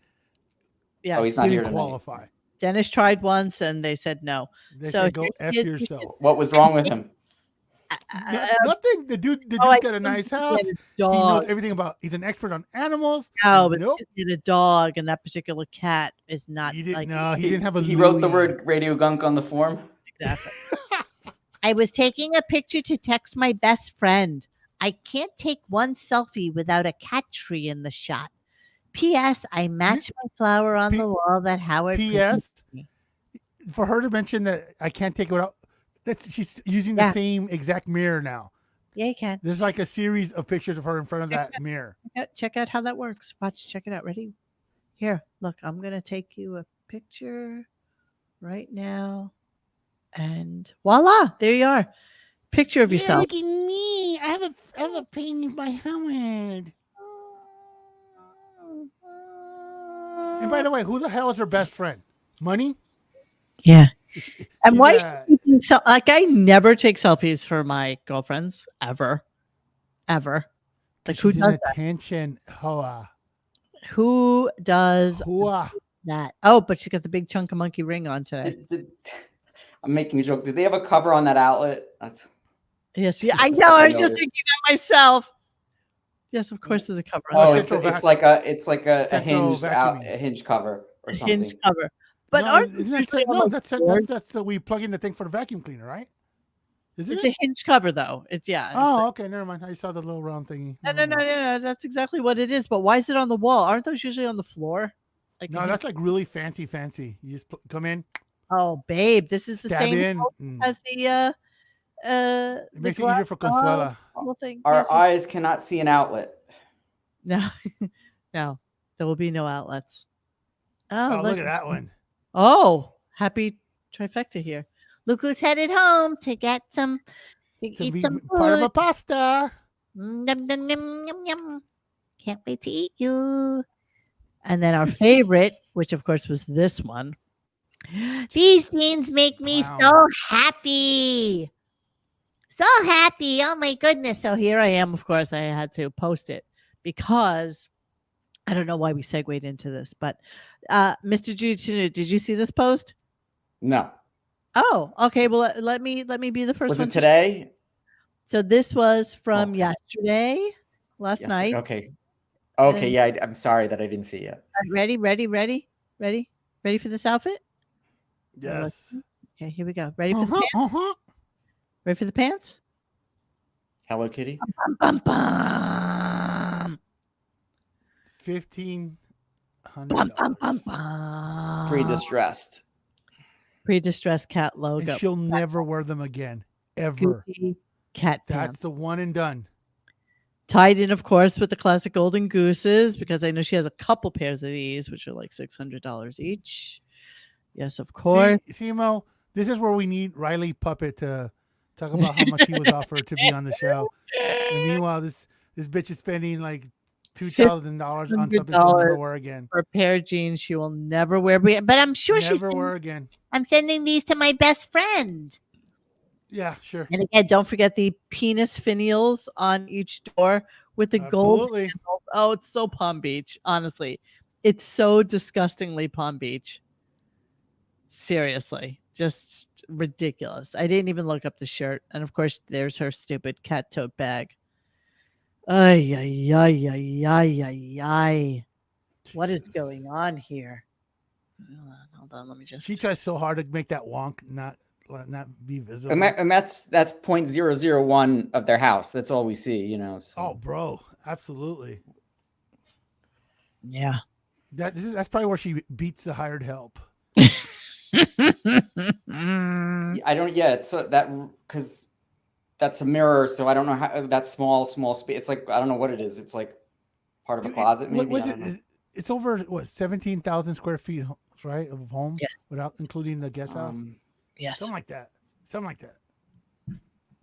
Speaker 1: Yes.
Speaker 2: Oh, he's not here tonight.
Speaker 3: Qualify.
Speaker 1: Dennis tried once and they said no.
Speaker 3: They said go F yourself.
Speaker 2: What was wrong with him?
Speaker 3: Nothing. The dude's got a nice house. He knows everything about. He's an expert on animals.
Speaker 1: No, but he had a dog, and that particular cat is not.
Speaker 3: He didn't have a.
Speaker 2: He wrote the word RadioGunk on the form.
Speaker 1: Exactly. I was taking a picture to text my best friend. I can't take one selfie without a cat tree in the shot. P.S. I matched my flower on the wall that Howard.
Speaker 3: P.S. For her to mention that I can't take it without. She's using the same exact mirror now.
Speaker 1: Yeah, you can.
Speaker 3: There's like a series of pictures of her in front of that mirror.
Speaker 1: Check out how that works. Watch, check it out. Ready? Here, look, I'm going to take you a picture right now. And voila, there you are. picture of yourself.
Speaker 3: Look at me. I have a painting by Howard. And by the way, who the hell is her best friend? Money?
Speaker 1: Yeah.
Speaker 3: She's
Speaker 1: And why is
Speaker 3: a-
Speaker 1: she taking like I never take selfies for my girlfriends ever. Like who
Speaker 3: she's
Speaker 1: does
Speaker 3: an attention hoa.
Speaker 1: that? Who does
Speaker 3: Hoa.
Speaker 1: that? Oh, but she got the big chunk of monkey ring on today.
Speaker 2: I'm making a joke. Did they have a cover on that outlet?
Speaker 1: Yes, yeah, I
Speaker 2: Just
Speaker 1: know.
Speaker 2: like
Speaker 1: I
Speaker 2: I
Speaker 1: was just
Speaker 2: noticed.
Speaker 1: thinking that myself. Yes, of course there's a cover. on
Speaker 2: Oh,
Speaker 1: it.
Speaker 2: it's like a
Speaker 3: Central
Speaker 2: hinged
Speaker 3: vacuuming.
Speaker 2: a hinge cover or
Speaker 1: A
Speaker 2: something.
Speaker 1: hinge cover. But
Speaker 3: no,
Speaker 1: aren't
Speaker 3: isn't
Speaker 1: they
Speaker 3: that
Speaker 1: usually on,
Speaker 3: no?
Speaker 1: like,
Speaker 3: That's
Speaker 1: boards?
Speaker 3: we plug in the thing for the vacuum cleaner, right? Isn't
Speaker 1: It's
Speaker 3: it?
Speaker 1: a hinge cover though. It's yeah. it's
Speaker 3: Oh,
Speaker 1: like-
Speaker 3: okay. Never mind. I saw the little round thingy.
Speaker 1: no. That's exactly what it is. But why is it on the wall? Aren't those usually on the floor? Like a
Speaker 3: No,
Speaker 1: hinge-
Speaker 3: that's like really fancy. You just come in,
Speaker 1: Oh, babe, this is the
Speaker 3: stab
Speaker 1: same
Speaker 3: in.
Speaker 1: house as the
Speaker 3: It makes it easier for Consuela.
Speaker 1: whole thing.
Speaker 2: Our
Speaker 1: Yes, yes.
Speaker 2: eyes cannot see an outlet.
Speaker 1: No, no, there will be no outlets.
Speaker 3: Oh, look at that one.
Speaker 1: Oh, happy trifecta here. Look who's headed home to get some to
Speaker 3: To
Speaker 1: eat
Speaker 3: be
Speaker 1: some
Speaker 3: part of
Speaker 1: food.
Speaker 3: a pasta.
Speaker 1: Yum, yum, yum, yum, yum. Can't wait to eat you. And then our favorite, which of course was this one. These scenes make me so happy. So happy. Oh my goodness. So here I am. Of course, I had to post it because I don't know why we segued into this, but Mr. Juju, did you see this post?
Speaker 2: No.
Speaker 1: Oh, okay. Well, let me be the first
Speaker 2: Was
Speaker 1: one
Speaker 2: it today?
Speaker 1: So this was from yesterday, last night.
Speaker 2: Okay. Okay.
Speaker 1: And-
Speaker 2: Yeah. I'm sorry that I didn't see it.
Speaker 1: Ready for this outfit?
Speaker 3: Yes.
Speaker 1: Okay, here we go. Ready for the pants? Ready for the pants?
Speaker 2: Hello Kitty.
Speaker 1: Bum, bum.
Speaker 3: $1,500.
Speaker 2: Pre-distressed.
Speaker 1: Pre-distressed cat logo.
Speaker 3: And she'll never wear them again, ever.
Speaker 1: Gucci cat
Speaker 3: That's
Speaker 1: pants.
Speaker 3: the one and done.
Speaker 1: Tied in, of course, with the classic golden gooses because I know she has a couple pairs of these, which are like $600 each. Yes, of course.
Speaker 3: See, Mo, this is where we need Riley Puppet to talk about how much he was offered to be on the show. And meanwhile, this bitch is spending like $2,000 on something she'll never wear again.
Speaker 1: For a pair of jeans she will never wear. But I'm sure she's
Speaker 3: Never wear again.
Speaker 1: I'm sending these to my best friend.
Speaker 3: Yeah, sure.
Speaker 1: And again, don't forget the penis finials on each door with the gold.
Speaker 3: Absolutely.
Speaker 1: handles. Oh, it's so Palm Beach. Honestly, it's so disgustingly Palm Beach. Seriously, just ridiculous. I didn't even look up the shirt. And of course, there's her stupid cat tote bag. Ay, ay, ay, ay, ay, ay, ay. What is going on here? Hold on, let me just.
Speaker 3: She tries so hard to make that wonk not be visible.
Speaker 2: And that's 0.001 of their house. That's all we see, you know. So.
Speaker 3: Oh, bro, absolutely.
Speaker 1: Yeah.
Speaker 3: That's probably where she beats the hired help.
Speaker 2: I don't. Yeah, it's that because that's a mirror. So I don't know how that small space. It's like I don't know what it is. It's like part of a closet. Maybe.
Speaker 3: What
Speaker 2: I
Speaker 3: was
Speaker 2: don't know.
Speaker 3: it? It's over what 17,000 square feet, right, of home,
Speaker 1: yes,
Speaker 3: without including the guest house.
Speaker 1: Yes,
Speaker 3: something like that. Something like that.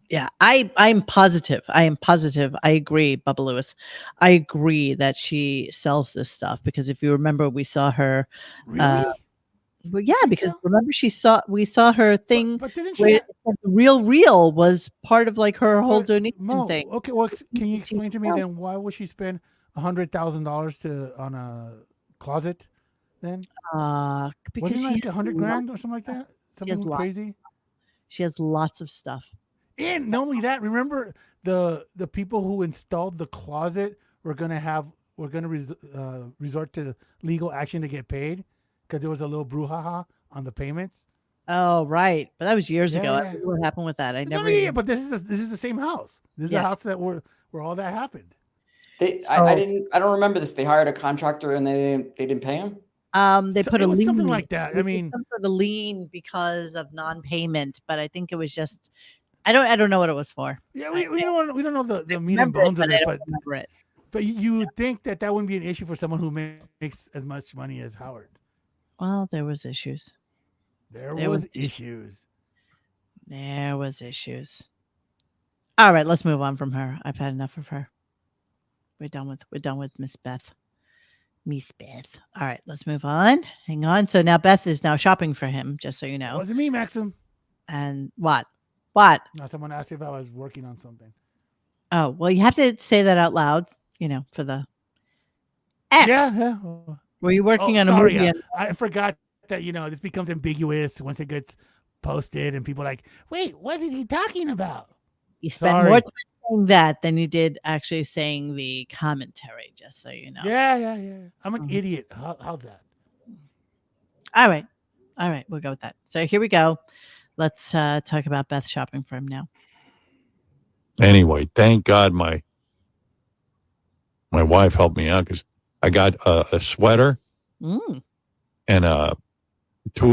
Speaker 1: Yeah, I'm positive. I am positive. I agree, Bubba Lewis. I agree that she sells this stuff because if you remember, we saw her.
Speaker 3: Really?
Speaker 1: Well, yeah, because remember we saw her thing
Speaker 3: But didn't she?
Speaker 1: where the real was part of like her whole donation thing.
Speaker 3: Okay, well, can you explain to me then why would she spend $100,000 on a closet? Then
Speaker 1: because
Speaker 3: wasn't it like
Speaker 1: she
Speaker 3: $100 grand or something like that? Something crazy.
Speaker 1: She has lots of stuff.
Speaker 3: And not only that, remember the people who installed the closet were gonna resort to legal action to get paid because there was a little brouhaha on the payments.
Speaker 1: Oh, right, but that was years ago. I
Speaker 3: Yeah.
Speaker 1: don't know what happened with that. I never.
Speaker 3: Yeah, but this is the same house. This is
Speaker 1: Yes.
Speaker 3: the house that where all that happened.
Speaker 2: I don't remember this. They hired a contractor and they didn't pay him.
Speaker 1: They put
Speaker 3: it
Speaker 1: a
Speaker 3: was
Speaker 1: lien,
Speaker 3: something like that. I mean,
Speaker 1: some sort of lien because of non-payment, but I think it was just. I don't know what it was for.
Speaker 3: Yeah, we don't know the meat and
Speaker 1: remember it,
Speaker 3: bones of
Speaker 1: but I
Speaker 3: it,
Speaker 1: don't
Speaker 3: but
Speaker 1: remember it.
Speaker 3: But you would think that wouldn't be an issue for someone who makes as much money as Howard.
Speaker 1: Well, there was issues.
Speaker 3: There was issues.
Speaker 1: There was issues. All right, let's move on from her. I've had enough of her. We're done with Miss Beth. Miss Beth. All right, let's move on. Hang on. So now Beth is now shopping for him, just so you
Speaker 3: It
Speaker 1: know.
Speaker 3: wasn't me, Maxim.
Speaker 1: And what? What?
Speaker 3: No, someone asked if I was working on something.
Speaker 1: Oh, well, you have to say that out loud, for the X.
Speaker 3: Yeah.
Speaker 1: Were you working on
Speaker 3: sorry,
Speaker 1: a movie?
Speaker 3: I forgot that, this becomes ambiguous once it gets posted and people are like, wait, what is he talking about?
Speaker 1: You spent more time saying that than you did actually saying the commentary, just so you know.
Speaker 3: Yeah. I'm an idiot. How's that?
Speaker 1: All right. We'll go with that. So here we go. Let's talk about Beth shopping for him now.
Speaker 4: Anyway, thank God my wife helped me out because I got a sweater and 2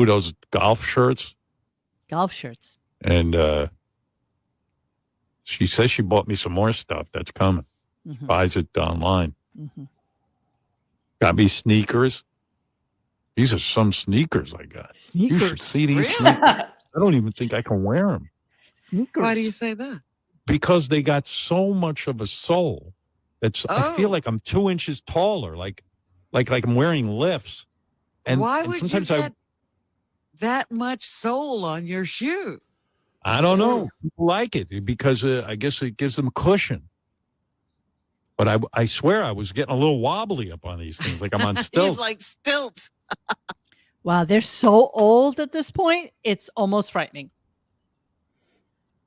Speaker 4: of those golf shirts. And she says she bought me some more stuff that's coming. Buys it online. Got me sneakers. These are some sneakers I got. You should see these sneakers. I don't even think I can wear them.
Speaker 1: Sneakers.
Speaker 5: Why do you say that?
Speaker 4: Because they got so much of a sole. I feel like I'm 2 inches taller, like I'm wearing lifts. And
Speaker 5: why
Speaker 4: and
Speaker 5: would you
Speaker 4: sometimes
Speaker 5: get that much sole on your shoes?
Speaker 4: I don't know. People like it because I guess it gives them cushion. But I swear I was getting a little wobbly up on these things, like I'm on stilts.
Speaker 5: Like stilts.
Speaker 1: Wow, they're so old at this point. It's almost frightening.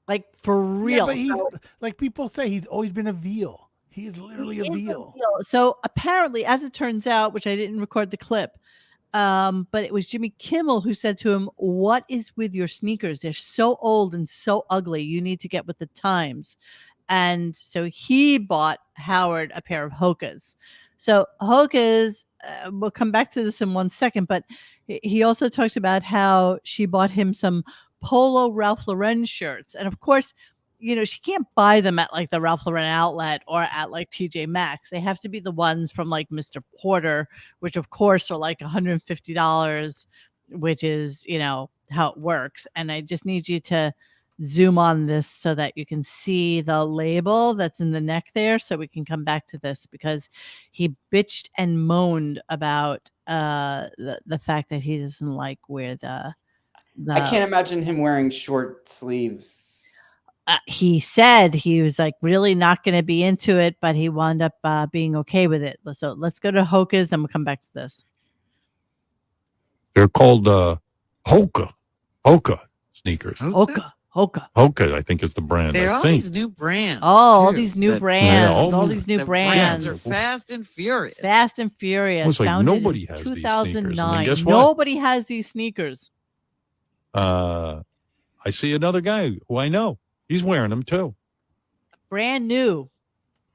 Speaker 1: Like for real.
Speaker 3: Yeah, but he's like people say, he's always been a veal. He's literally a veal.
Speaker 1: So apparently, as it turns out, which I didn't record the clip, but it was Jimmy Kimmel who said to him, "What is with your sneakers? They're so old and so ugly. You need to get with the times." And so he bought Howard a pair of Hokas. So Hokas, we'll come back to this in 1 second, but he also talked about how she bought him some Polo Ralph Lauren shirts. And of course, she can't buy them at like the Ralph Lauren outlet or at like TJ Maxx. They have to be the ones from like Mr. Porter, which of course are like $150, which is, how it works. And I just need you to zoom on this so that you can see the label that's in the neck there, so we can come back to this because he bitched and moaned about the fact that he doesn't like where the
Speaker 2: I can't imagine him wearing short sleeves.
Speaker 1: He said he was like really not going to be into it, but he wound up being okay with it. So let's go to Hokas, then we'll come back to this.
Speaker 4: They're called Hoka sneakers.
Speaker 1: Hoka,
Speaker 4: I think is the brand.
Speaker 5: There are
Speaker 4: I
Speaker 5: all
Speaker 4: think.
Speaker 5: these new brands.
Speaker 1: All these new brands.
Speaker 4: Yeah,
Speaker 1: all these new
Speaker 5: the
Speaker 1: brands.
Speaker 5: are fast and furious.
Speaker 1: Fast and Furious.
Speaker 4: It's like
Speaker 1: founded
Speaker 4: nobody
Speaker 1: in
Speaker 4: has these sneakers.
Speaker 1: 2009.
Speaker 4: And then guess what?
Speaker 1: Nobody has these sneakers.
Speaker 4: I see another guy who I know. He's wearing them too.
Speaker 1: Brand new.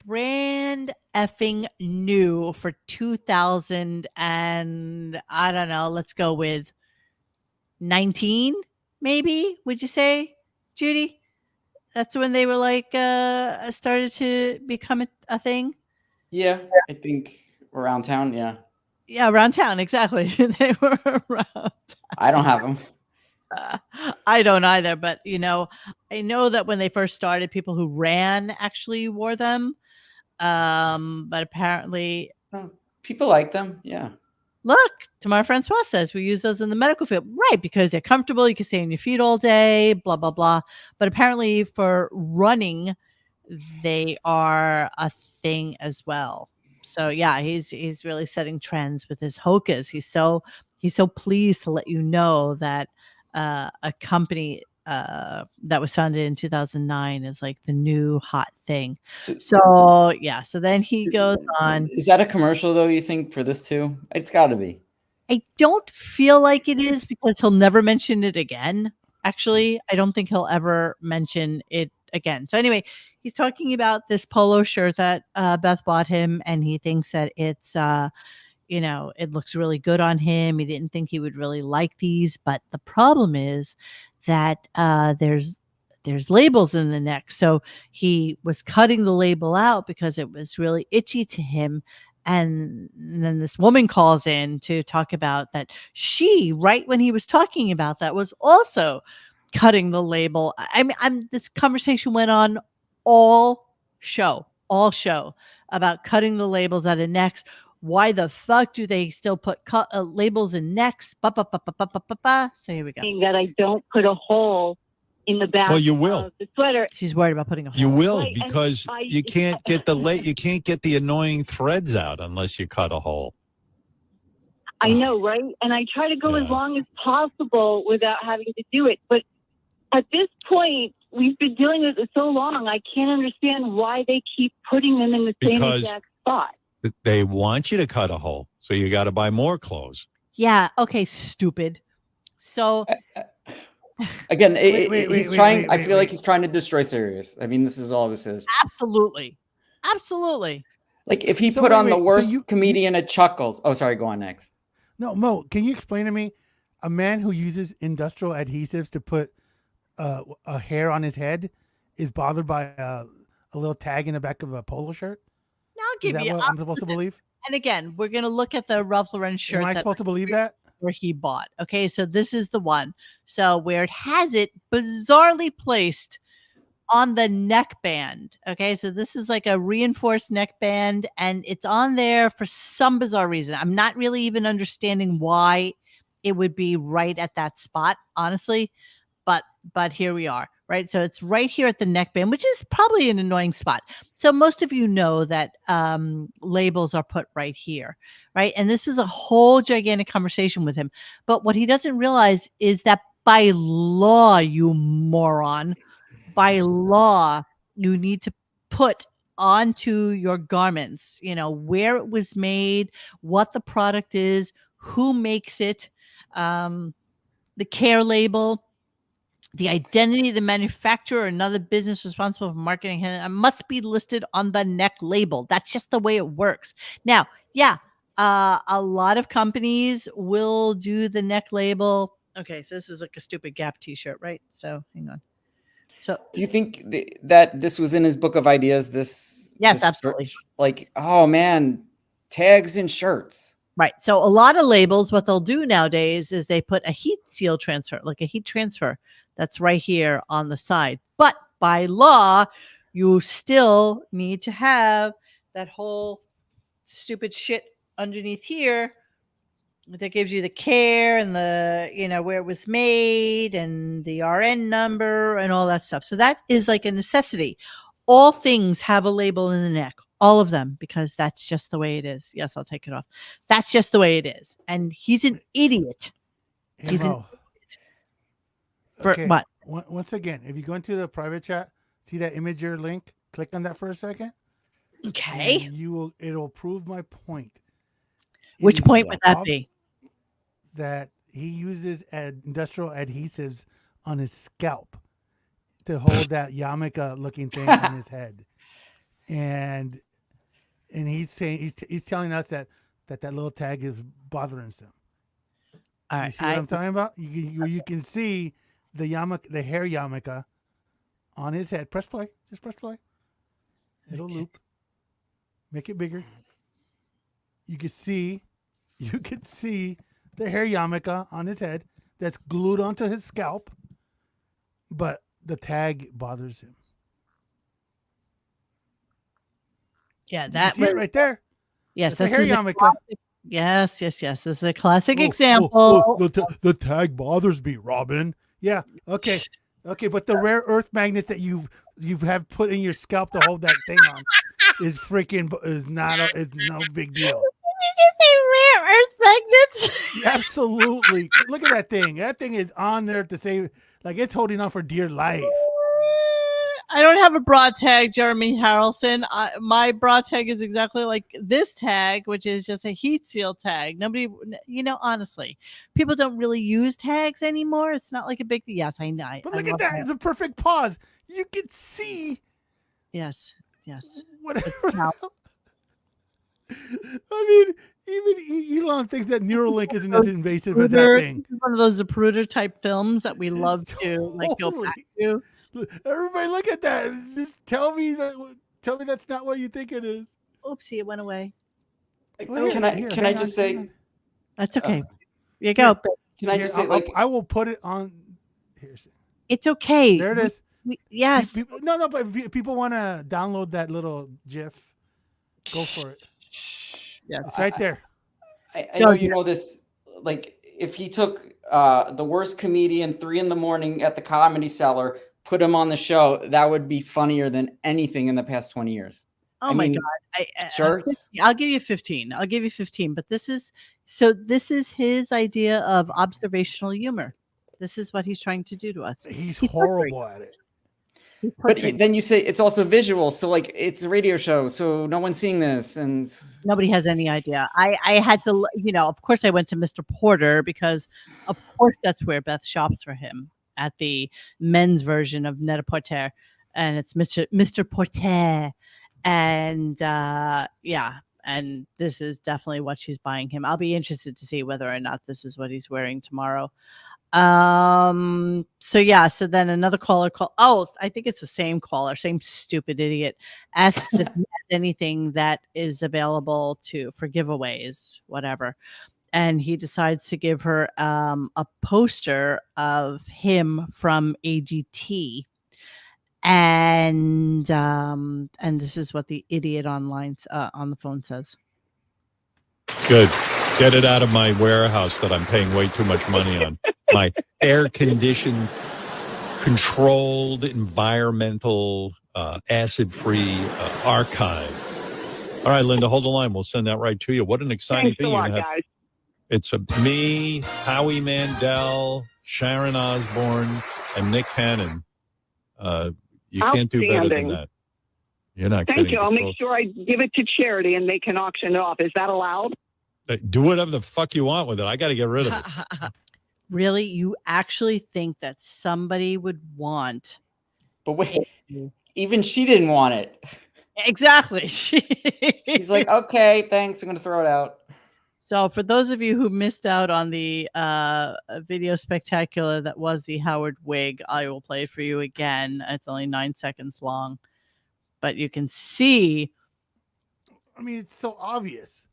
Speaker 1: Brand effing new for 2000 and I don't know. Let's go with 19, maybe. Would you say, Judy? That's when they were like started to become a thing.
Speaker 2: Yeah, I think around town. Yeah.
Speaker 1: Yeah, around town, exactly. They were around town.
Speaker 2: I don't have them.
Speaker 1: I don't either, but I know that when they first started, people who ran actually wore them. But apparently,
Speaker 2: people like them. Yeah.
Speaker 1: Look, Tamara Francois says we use those in the medical field, right? Because they're comfortable. You can stay on your feet all day. Blah blah blah. But apparently, for running, they are a thing as well. So yeah, he's really setting trends with his Hokas. He's so pleased to let you know that a company that was founded in 2009 is like the new hot thing. So yeah, so then he goes on.
Speaker 2: Is that a commercial though, you think, for this too? It's got to be.
Speaker 1: I don't feel like it is because he'll never mention it again. Actually, I don't think he'll ever mention it again. So anyway, he's talking about this polo shirt that Beth bought him, and he thinks that it's it looks really good on him. He didn't think he would really like these, but the problem is that there's labels in the neck. So he was cutting the label out because it was really itchy to him. And then this woman calls in to talk about that she, right when he was talking about that, was also cutting the label. I mean, this conversation went on all show about cutting the labels out of necks. Why the fuck do they still put labels in necks? So here we go.
Speaker 14: That I don't put a hole in the back
Speaker 4: Well, you will.
Speaker 14: of the sweater.
Speaker 1: She's worried about putting a hole.
Speaker 4: You will,
Speaker 14: Right, and
Speaker 4: because you can't get the annoying threads out unless you cut a hole.
Speaker 14: I know, right? And I try to go as long as possible without having to do it. But at this point, we've been dealing with it so long, I can't understand why they keep putting them in the same exact spot.
Speaker 4: They want you to cut a hole, so you got to buy more clothes.
Speaker 1: Yeah. Okay. Stupid. So
Speaker 2: again, he's trying. I feel like he's trying to destroy Sirius. I mean, this is all this is.
Speaker 1: Absolutely.
Speaker 2: Like if he put on the worst comedian at Chuckles. Oh, sorry. Go on next.
Speaker 3: No, Mo, can you explain to me a man who uses industrial adhesives to put a hair on his head is bothered by a little tag in the back of a polo shirt?
Speaker 1: I'll give you.
Speaker 3: What I'm supposed to believe?
Speaker 1: And again, we're going to look at the Ralph Lauren shirt.
Speaker 3: Am I supposed to believe that?
Speaker 1: Where he bought. Okay, so this is the one. So where it has it bizarrely placed on the neckband. Okay, so this is like a reinforced neckband, and it's on there for some bizarre reason. I'm not really even understanding why it would be right at that spot, honestly. But here we are, right? So it's right here at the neckband, which is probably an annoying spot. So most of you know that labels are put right here, right? And this was a whole gigantic conversation with him. But what he doesn't realize is that by law, you moron, by law, you need to put onto your garments, where it was made, what the product is, who makes it, the care label, the identity of the manufacturer or another business responsible for marketing must be listed on the neck label. That's just the way it works. Now, a lot of companies will do the neck label. Okay, so this is like a stupid Gap t-shirt, right? So hang on. So
Speaker 2: do you think that this was in his book of ideas?
Speaker 1: Yes, absolutely.
Speaker 2: Like, oh man, tags and shirts.
Speaker 1: Right. So a lot of labels, what they'll do nowadays is they put a heat seal transfer, like a heat transfer that's right here on the side. But by law, you still need to have that whole stupid shit underneath here that gives you the care and the, where it was made and the RN number and all that stuff. So that is like a necessity. All things have a label in the neck. All of them, because that's just the way it is. Yes, I'll take it off. That's just the way it is. And he's an idiot. He's an idiot. For what?
Speaker 3: Once again, if you go into the private chat, see that Imager link, click on that for a second.
Speaker 1: Okay.
Speaker 3: It'll prove my point.
Speaker 1: Which point would that be?
Speaker 3: That he uses industrial adhesives on his scalp to hold that yarmulke looking thing on his head. And he's saying he's telling us that little tag is bothering him.
Speaker 1: All right,
Speaker 3: you see what I'm talking about? You can see the hair yarmulke on his head. Press play. Just press play. It'll loop. Make it bigger. You can see the hair yarmulke on his head that's glued onto his scalp, but the tag bothers him.
Speaker 1: Yeah, that
Speaker 3: was right there.
Speaker 1: Yes,
Speaker 3: that's a hair yarmulke.
Speaker 1: Yes. This is a classic example.
Speaker 3: The tag bothers me, Robin. Yeah. Okay. But the rare earth magnets that you have put in your scalp to hold that thing on is no big deal.
Speaker 1: Did you just say rare earth magnets?
Speaker 3: Absolutely. Look at that thing. That thing is on there to say, like, it's holding on for dear life.
Speaker 1: I don't have a bra tag, Jeremy Harrelson. My bra tag is exactly like this tag, which is just a heat seal tag. Nobody, honestly, people don't really use tags anymore. It's not like a big thing. Yes, I know.
Speaker 3: But look at that. It's a perfect pause. You can see.
Speaker 1: Yes.
Speaker 3: Whatever. I mean, even Elon thinks that Neuralink isn't as invasive as that thing.
Speaker 1: One of those Zapruder type films that we love to go back to.
Speaker 3: Everybody, look at that! Just tell me that's not what you think it is.
Speaker 1: Oopsie, it went away.
Speaker 2: Can I just say?
Speaker 1: That's okay. Can I
Speaker 2: just say,
Speaker 3: I will put it on.
Speaker 1: It's okay.
Speaker 3: There it is.
Speaker 1: Yes.
Speaker 3: No, but if people want to download that little GIF, go for it.
Speaker 1: Yeah,
Speaker 3: it's right there.
Speaker 2: I know you know this. Like, if he took the worst comedian 3 a.m. at the Comedy Cellar, put him on the show, that would be funnier than anything in the past 20 years.
Speaker 1: Oh my God.
Speaker 2: Sure.
Speaker 1: I'll give you 15. I'll give you 15. But this is his idea of observational humor. This is what he's trying to do to us.
Speaker 3: He's horrible at it.
Speaker 2: But then you say it's also visual, so like it's a radio show, so no one's seeing this, and
Speaker 1: nobody has any idea. I had to, of course I went to Mr. Porter because of course that's where Beth shops for him, at the men's version of Net-a-Porter, and it's Mr. Porter, and and this is definitely what she's buying him. I'll be interested to see whether or not this is what he's wearing tomorrow. So then another caller I think it's the same caller, same stupid idiot, asks if he has anything that is available for giveaways, whatever. And he decides to give her a poster of him from AGT. And this is what the idiot online on the phone says.
Speaker 4: Good. Get it out of my warehouse that I'm paying way too much money on. My air-conditioned, controlled, environmental, acid-free archive. All right, Linda, hold the line. We'll send that right to you. What an exciting
Speaker 15: Thanks
Speaker 4: thing.
Speaker 15: a lot, guys.
Speaker 4: It's me, Howie Mandel, Sharon Osbourne, and Nick Cannon. You can't do better than that. You're not
Speaker 15: Thank
Speaker 4: kidding.
Speaker 15: you. I'll make sure I give it to charity and they can auction it off. Is that allowed?
Speaker 4: Do whatever the fuck you want with it. I got to get rid of it.
Speaker 1: Really? You actually think that somebody would want?
Speaker 2: But wait, even she didn't want it.
Speaker 1: Exactly.
Speaker 2: She's like, okay, thanks. I'm going to throw it out.
Speaker 1: So for those of you who missed out on the video spectacular that was the Howard wig, I will play it for you again. It's only 9 seconds long, but you can see.
Speaker 3: I mean, it's so obvious.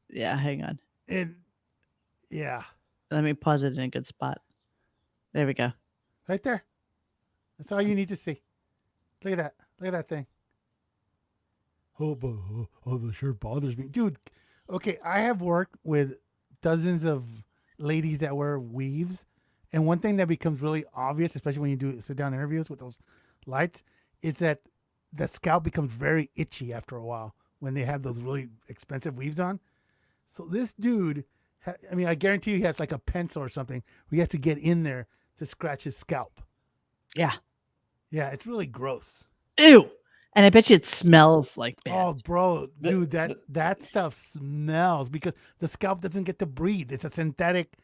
Speaker 1: Yeah, hang on.
Speaker 3: And yeah.
Speaker 1: Let me pause it in a good spot. There we go.
Speaker 3: Right there. That's all you need to see. Look at that. Look at that thing. Oh, the shirt bothers me. Dude, okay, I have worked with dozens of ladies that wear weaves. And one thing that becomes really obvious, especially when you do sit-down interviews with those lights, is that the scalp becomes very itchy after a while when they have those really expensive weaves on. So this dude, I guarantee you he has like a pencil or something where he has to get in there to scratch his scalp.
Speaker 1: Yeah.
Speaker 3: Yeah, it's really gross.
Speaker 1: Ew. And I bet you it smells like that.
Speaker 3: Oh, bro, dude, that stuff smells because the scalp doesn't get to breathe. It's a synthetic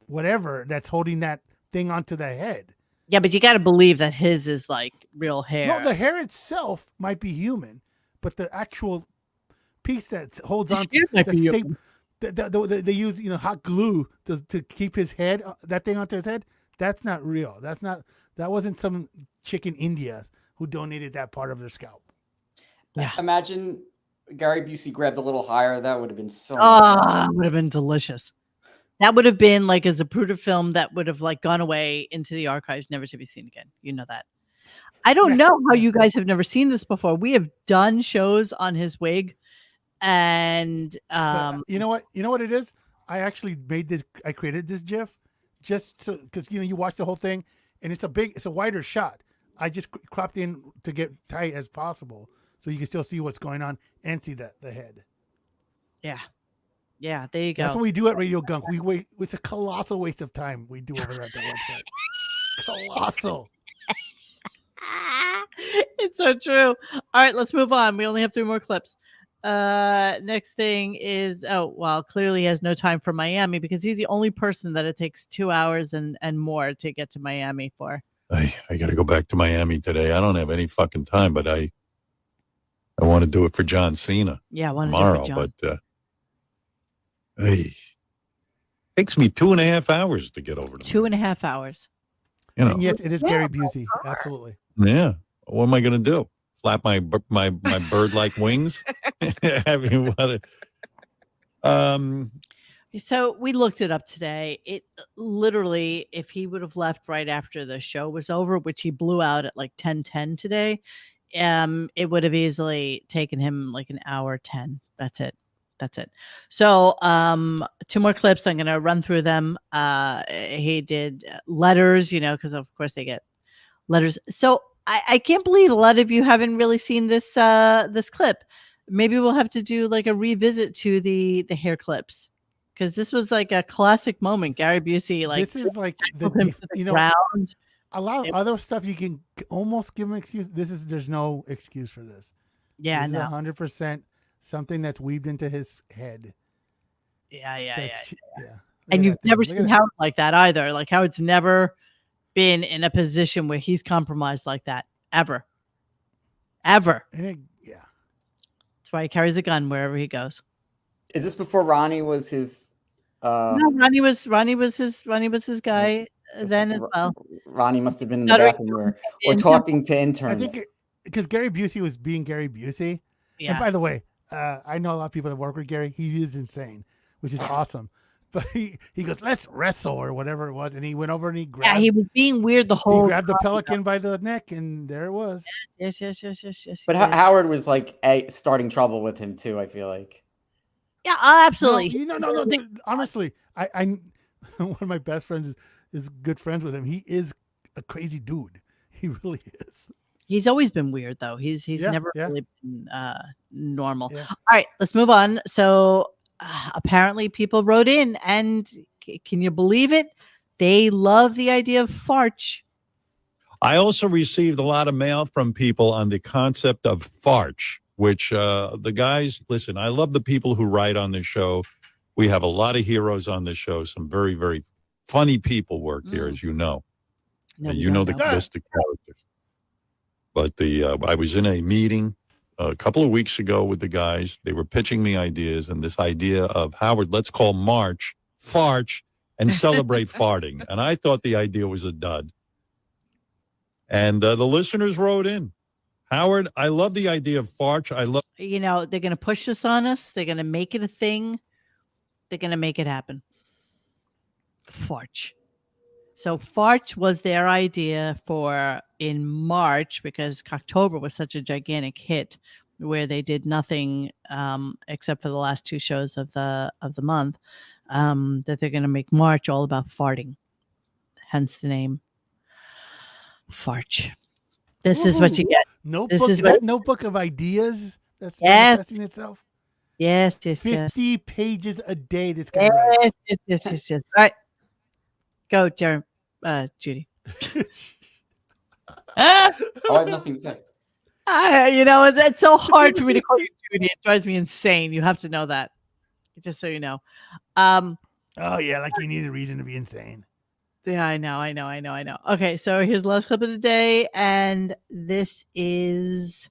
Speaker 3: whatever that's holding that thing onto the head.
Speaker 1: Yeah, but you got to believe that his is like real hair.
Speaker 3: No, the hair itself might be human, but the actual piece that holds on to they use hot glue to keep his head, that thing onto his head. That's not real. That wasn't some chick in India who donated that part of their scalp.
Speaker 1: Yeah.
Speaker 2: Imagine Gary Busey grabbed a little higher. That would have been so
Speaker 1: would have been delicious. That would have been like a Zapruder film that would have like gone away into the archives, never to be seen again. You know that. I don't know how you guys have never seen this before. We have done shows on his wig, and
Speaker 3: you know what? You know what it is? I actually I created this GIF just because you watch the whole thing, and it's a wider shot. I just cropped in to get tight as possible, so you can still see what's going on and see the head.
Speaker 1: Yeah. Yeah, there you go.
Speaker 3: That's what we do at RadioGunk. We wait. It's a colossal waste of time we do over at the website. Colossal.
Speaker 1: It's so true. All right, let's move on. We only have 3 more clips. Next thing is, clearly he has no time for Miami because he's the only person that it takes 2 hours and more to get to Miami for.
Speaker 4: I got to go back to Miami today. I don't have any fucking time, but I want to do it for John Cena.
Speaker 1: Yeah, I want to
Speaker 4: tomorrow,
Speaker 1: do it for John.
Speaker 4: but takes me 2.5 hours to get over to
Speaker 1: 2.5 hours.
Speaker 3: And yes, it is Gary Busey. Absolutely.
Speaker 4: Yeah. What am I going to do? Flap my bird-like wings?
Speaker 1: So we looked it up today. It literally, if he would have left right after the show was over, which he blew out at like 10:10 today, it would have easily taken him like an hour 10. That's it. That's it. So 2 more clips. I'm gonna run through them. He did letters, because of course they get letters. So I can't believe a lot of you haven't really seen this this clip. Maybe we'll have to do like a revisit to the hair clips. Because this was like a classic moment. Gary Busey, like
Speaker 3: this is like
Speaker 1: ground.
Speaker 3: A lot of other stuff you can almost give an excuse. There's no excuse for this.
Speaker 1: Yeah,
Speaker 3: this
Speaker 1: no.
Speaker 3: is 100% something that's weaved into his head.
Speaker 1: Yeah.
Speaker 3: Look
Speaker 1: And
Speaker 3: at
Speaker 1: you've
Speaker 3: that thing.
Speaker 1: never
Speaker 3: Look at
Speaker 1: seen
Speaker 3: that.
Speaker 1: Howard like that either. Like Howard's never been in a position where he's compromised like that ever.
Speaker 3: Yeah.
Speaker 1: That's why he carries a gun wherever he goes.
Speaker 2: Is this before Ronnie was his?
Speaker 1: No, Ronnie was his guy then as well.
Speaker 2: Ronnie must have been in the bathroom or talking to interns.
Speaker 3: I think because Gary Busey was being Gary Busey.
Speaker 1: Yeah.
Speaker 3: And by the way, I know a lot of people that work with Gary. He is insane, which is awesome. But he goes, let's wrestle or whatever it was. And he went over and he grabbed.
Speaker 1: Yeah, he was being weird the whole
Speaker 3: He grabbed the
Speaker 1: time.
Speaker 3: pelican by the neck and there it was.
Speaker 1: Yes.
Speaker 2: But Howard was like starting trouble with him too, I feel like.
Speaker 1: Yeah, absolutely.
Speaker 3: No. Dude, honestly, I one of my best friends is good friends with him. He is a crazy dude. He really is.
Speaker 1: He's always been weird though. He's never really been normal.
Speaker 3: Yeah.
Speaker 1: All right, let's move on. So apparently people wrote in and can you believe it? They love the idea of farch.
Speaker 4: I also received a lot of mail from people on the concept of farch, which the guys, listen, I love the people who write on the show. We have a lot of heroes on the show. Some very, very funny people work here, as you know. You know the list of characters. But I was in a meeting a couple of weeks ago with the guys. They were pitching me ideas, and this idea of, Howard, let's call March Farch and celebrate farting. And I thought the idea was a dud. And the listeners wrote in. Howard, I love the idea of farch. I love.
Speaker 1: They're going to push this on us. They're going to make it a thing. They're going to make it happen. Farch. So farch was their idea for in March because October was such a gigantic hit where they did nothing except for the last 2 shows of the month that they're going to make March all about farting. Hence the name Farch. This is what you get.
Speaker 3: Notebook of ideas that's manifesting itself.
Speaker 1: Yes.
Speaker 3: 50 pages a day. This guy writes.
Speaker 1: Yes. All right. Go, Jeremy. Judy.
Speaker 2: I have nothing to say.
Speaker 1: It's so hard for me to call you Judy. It drives me insane. You have to know that. Just so you know.
Speaker 3: Oh, yeah, like you need a reason to be insane.
Speaker 1: Yeah, I know. Okay, so here's the last clip of the day, and this is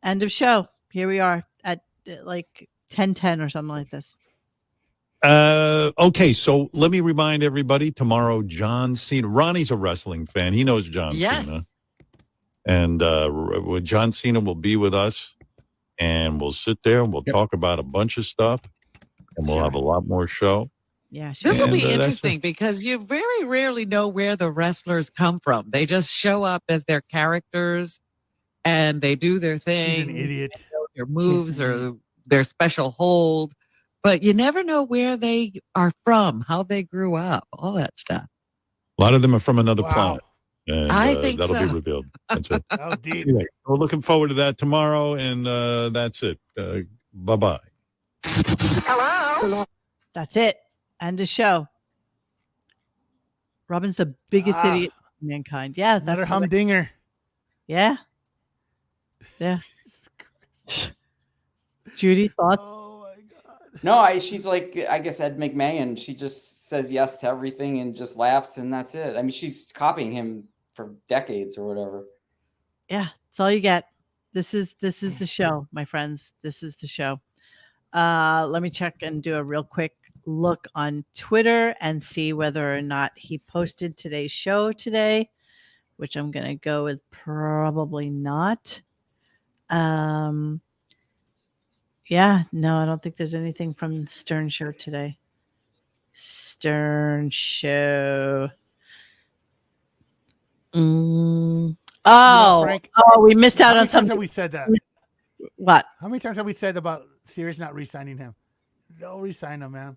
Speaker 1: end of show. Here we are at like 10:10 or something like this.
Speaker 4: Okay, so let me remind everybody, tomorrow, John Cena. Ronnie's a wrestling fan. He knows John Cena. And John Cena will be with us, and we'll sit there, and we'll talk about a bunch of stuff, and we'll have a lot more show.
Speaker 1: Yeah,
Speaker 5: this will be interesting because you very rarely know where the wrestlers come from. They just show up as their characters, and they do their thing.
Speaker 3: She's an idiot.
Speaker 5: Their moves or their special hold. But you never know where they are from, how they grew up, all that stuff.
Speaker 4: A lot of them are from another planet. And,
Speaker 5: I think
Speaker 4: that'll
Speaker 5: so.
Speaker 4: be revealed. That's it.
Speaker 3: That was deep.
Speaker 4: Anyway, we're looking forward to that tomorrow, and that's it. Bye-bye.
Speaker 1: Hello. That's it. End of show. Robin's the biggest idiot in mankind. Yeah.
Speaker 3: Another humdinger.
Speaker 1: Yeah. Judy, thoughts?
Speaker 2: No, she's like, I guess, Ed McMahon. She just says yes to everything and just laughs, and that's it. I mean, she's copying him for decades or whatever.
Speaker 1: Yeah, that's all you get. This is the show, my friends. This is the show. Let me check and do a real quick look on Twitter and see whether or not he posted today's show today, which I'm going to go with probably not. Yeah, no, I don't think there's anything from Stern Show today. Stern show. Oh,
Speaker 3: Frank,
Speaker 1: we missed out
Speaker 3: how
Speaker 1: on
Speaker 3: many times
Speaker 1: something.
Speaker 3: have we said that?
Speaker 1: What?
Speaker 3: How many times have we said about Sirius not re-signing him? They'll re-sign him, man.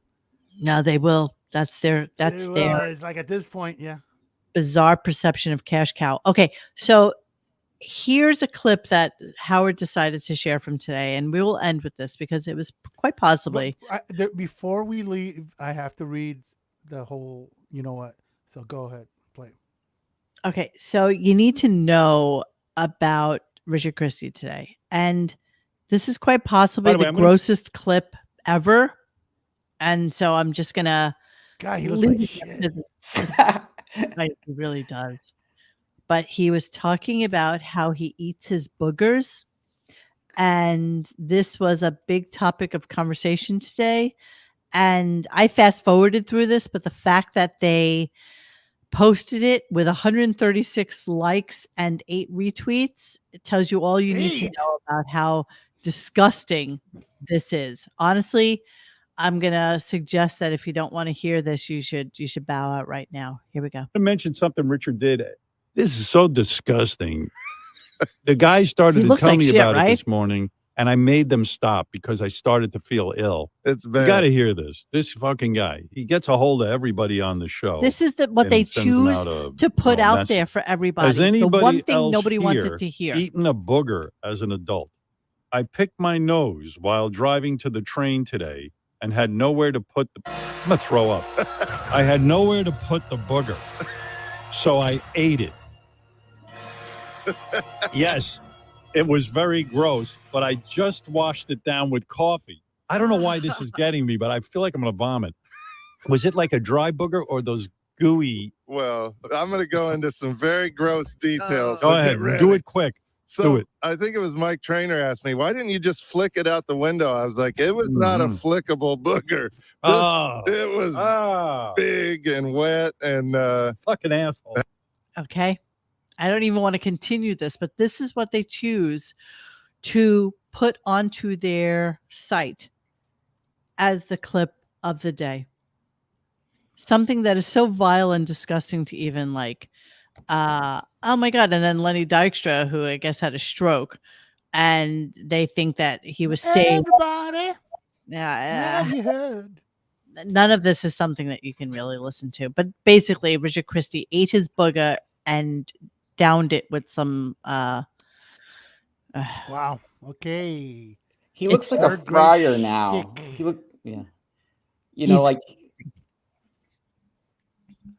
Speaker 1: No, they will. That's their
Speaker 3: It's like at this point, yeah.
Speaker 1: bizarre perception of cash cow. Okay, so here's a clip that Howard decided to share from today, and we will end with this because it was quite possibly.
Speaker 3: Before we leave, I have to read the whole. You know what? So go ahead, play.
Speaker 1: Okay, so you need to know about Richard Christie today, and this is quite possibly the grossest clip ever. And so I'm just gonna.
Speaker 3: God, he looks like shit.
Speaker 1: He really does. But he was talking about how he eats his boogers. And this was a big topic of conversation today. And I fast forwarded through this, but the fact that they posted it with 136 likes and 8 retweets, it tells you all you need to know about how disgusting this is. Honestly, I'm going to suggest that if you don't want to hear this, you should bow out right now. Here we go.
Speaker 4: I mentioned something Richard did. This is so disgusting. The guy started to tell me about it this morning, and I made them stop because I started to feel ill.
Speaker 16: It's bad.
Speaker 4: You got to hear this. This fucking guy, he gets a hold of everybody on the show.
Speaker 1: This is what they choose to put out there for everybody.
Speaker 4: Has anybody
Speaker 1: the one thing
Speaker 4: else
Speaker 1: nobody wanted to hear.
Speaker 4: Eaten a booger as an adult. I picked my nose while driving to the train today and had nowhere to put the... I'm going to throw up. I had nowhere to put the booger. So I ate it. Yes, it was very gross, but I just washed it down with coffee. I don't know why this is getting me, but I feel like I'm going to vomit. Was it like a dry booger or those gooey...
Speaker 16: Well, I'm going to go into some very gross details.
Speaker 4: Go ahead. Do it quick.
Speaker 16: So
Speaker 4: Do it.
Speaker 16: I think it was Mike Trainer asked me, why didn't you just flick it out the window? I was like, it was not a flickable booger. It was big and wet and
Speaker 4: fucking asshole.
Speaker 1: Okay. I don't even want to continue this, but this is what they choose to put onto their site as the clip of the day. Something that is so vile and disgusting to even like, oh my God. And then Lenny Dykstra, who I guess had a stroke, and they think that he was saying,
Speaker 3: everybody.
Speaker 1: Yeah,
Speaker 3: you heard.
Speaker 1: None of this is something that you can really listen to. But basically, Richard Christie ate his booger and downed it with some.
Speaker 3: Wow. Okay.
Speaker 2: He looks like a friar now. He look, yeah. You know, like.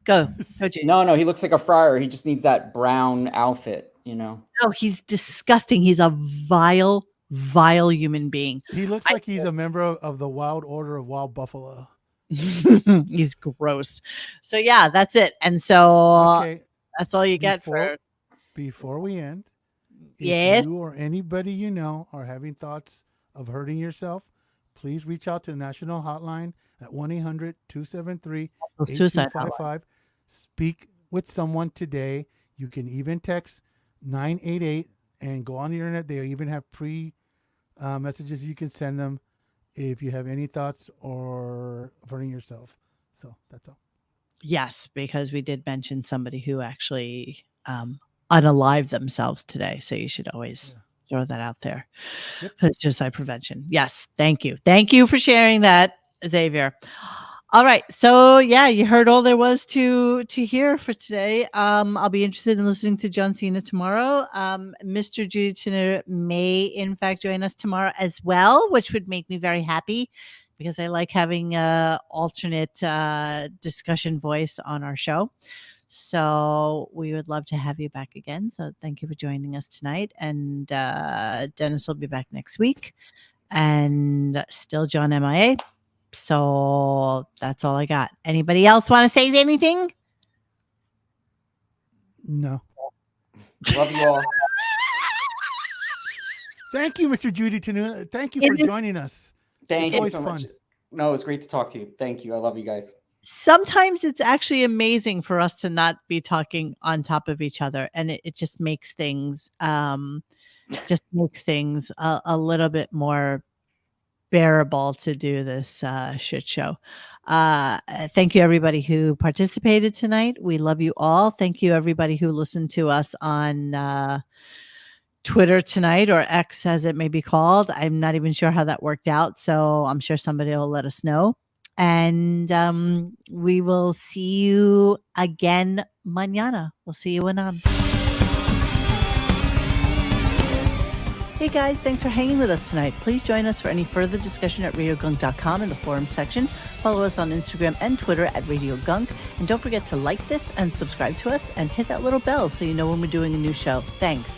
Speaker 1: Go.
Speaker 2: No, he looks like a friar. He just needs that brown outfit, you know.
Speaker 1: No, he's disgusting. He's a vile, vile human being.
Speaker 3: He looks like he's a member of the Wild Order of Wild Buffalo.
Speaker 1: He's gross. So yeah, that's it. And so that's all you get
Speaker 3: before we end.
Speaker 1: Yes.
Speaker 3: If you or anybody you know are having thoughts of hurting yourself, please reach out to the national hotline at 1-800-273-8255. Speak with someone today. You can even text 988 and go on the internet. They even have messages you can send them if you have any thoughts or hurting yourself. So that's all.
Speaker 1: Yes, because we did mention somebody who actually unalived themselves today. So you should always throw that out there. For suicide prevention. Yes. Thank you. Thank you for sharing that, Xavier. All right. So yeah, you heard all there was to hear for today. I'll be interested in listening to John Cena tomorrow. Mr. Judy Tinner may in fact join us tomorrow as well, which would make me very happy because I like having a alternate discussion voice on our show. So we would love to have you back again. So thank you for joining us tonight. And Dennis will be back next week. And still John MIA. So that's all I got. Anybody else want to say anything?
Speaker 3: No.
Speaker 2: Love you all.
Speaker 3: Thank you, Mr. Judy Tanu. Thank you for joining us.
Speaker 2: Thank you so much. No, it was great to talk to you. Thank you. I love you guys.
Speaker 1: Sometimes it's actually amazing for us to not be talking on top of each other. And it just makes things a little bit more unbearable to do this shit show. Thank you, everybody who participated tonight. We love you all. Thank you, everybody who listened to us on Twitter tonight, or X as it may be called. I'm not even sure how that worked out, so I'm sure somebody will let us know. And we will see you again mañana. We'll see you anon. Hey guys, thanks for hanging with us tonight. Please join us for any further discussion at RadioGunk.com in the forum section. Follow us on Instagram and Twitter at RadioGunk. And don't forget to like this and subscribe to us and hit that little bell so you know when we're doing a new show. Thanks.